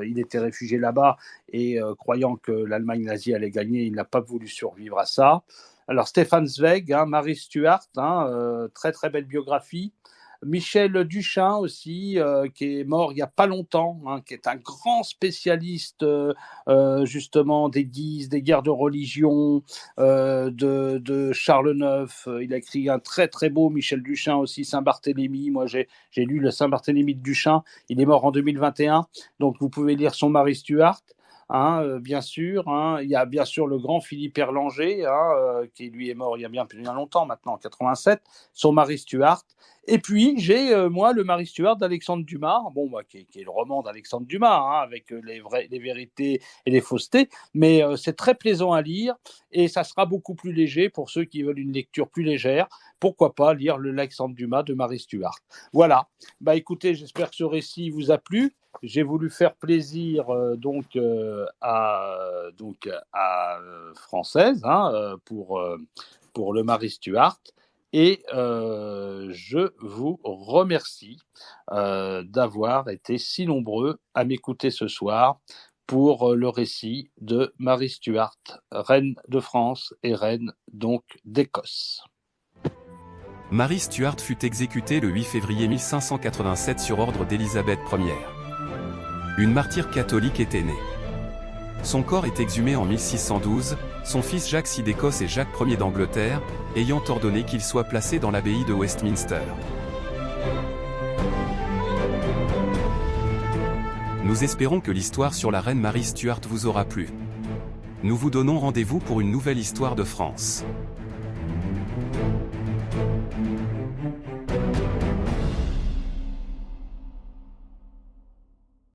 il était réfugié là-bas, et croyant que l'Allemagne nazie allait gagner, il n'a pas voulu survivre à ça. Alors, Stefan Zweig, Marie Stuart, très très belle biographie. Michel Duchin aussi, qui est mort il n'y a pas longtemps, qui est un grand spécialiste justement des guises, des guerres de religion, de Charles IX. Il a écrit un très très beau Michel Duchin aussi, Saint-Barthélemy. Moi j'ai lu le Saint-Barthélemy de Duchin, il est mort en 2021, donc vous pouvez lire son Marie Stuart. bien sûr. Il y a bien sûr le grand Philippe Erlanger, qui lui est mort il y a bien longtemps maintenant, en 87, son mari Stuart. Et puis j'ai moi le Mary Stuart d'Alexandre Dumas, qui est le roman d'Alexandre Dumas, avec les vérités et les faussetés, mais c'est très plaisant à lire et ça sera beaucoup plus léger pour ceux qui veulent une lecture plus légère. Pourquoi pas lire le Alexandre Dumas de Mary Stuart. Voilà. Écoutez, j'espère que ce récit vous a plu. J'ai voulu faire plaisir à Française pour le Mary Stuart. Et je vous remercie d'avoir été si nombreux à m'écouter ce soir pour le récit de Mary Stuart, reine de France et reine donc d'Écosse. Mary Stuart fut exécutée le 8 février 1587 sur ordre d'Élisabeth Ier. Une martyre catholique était née. Son corps est exhumé en 1612, son fils Jacques VI d'Écosse et Jacques Ier d'Angleterre, ayant ordonné qu'il soit placé dans l'abbaye de Westminster. Nous espérons que l'histoire sur la reine Mary Stuart vous aura plu. Nous vous donnons rendez-vous pour une nouvelle histoire de France.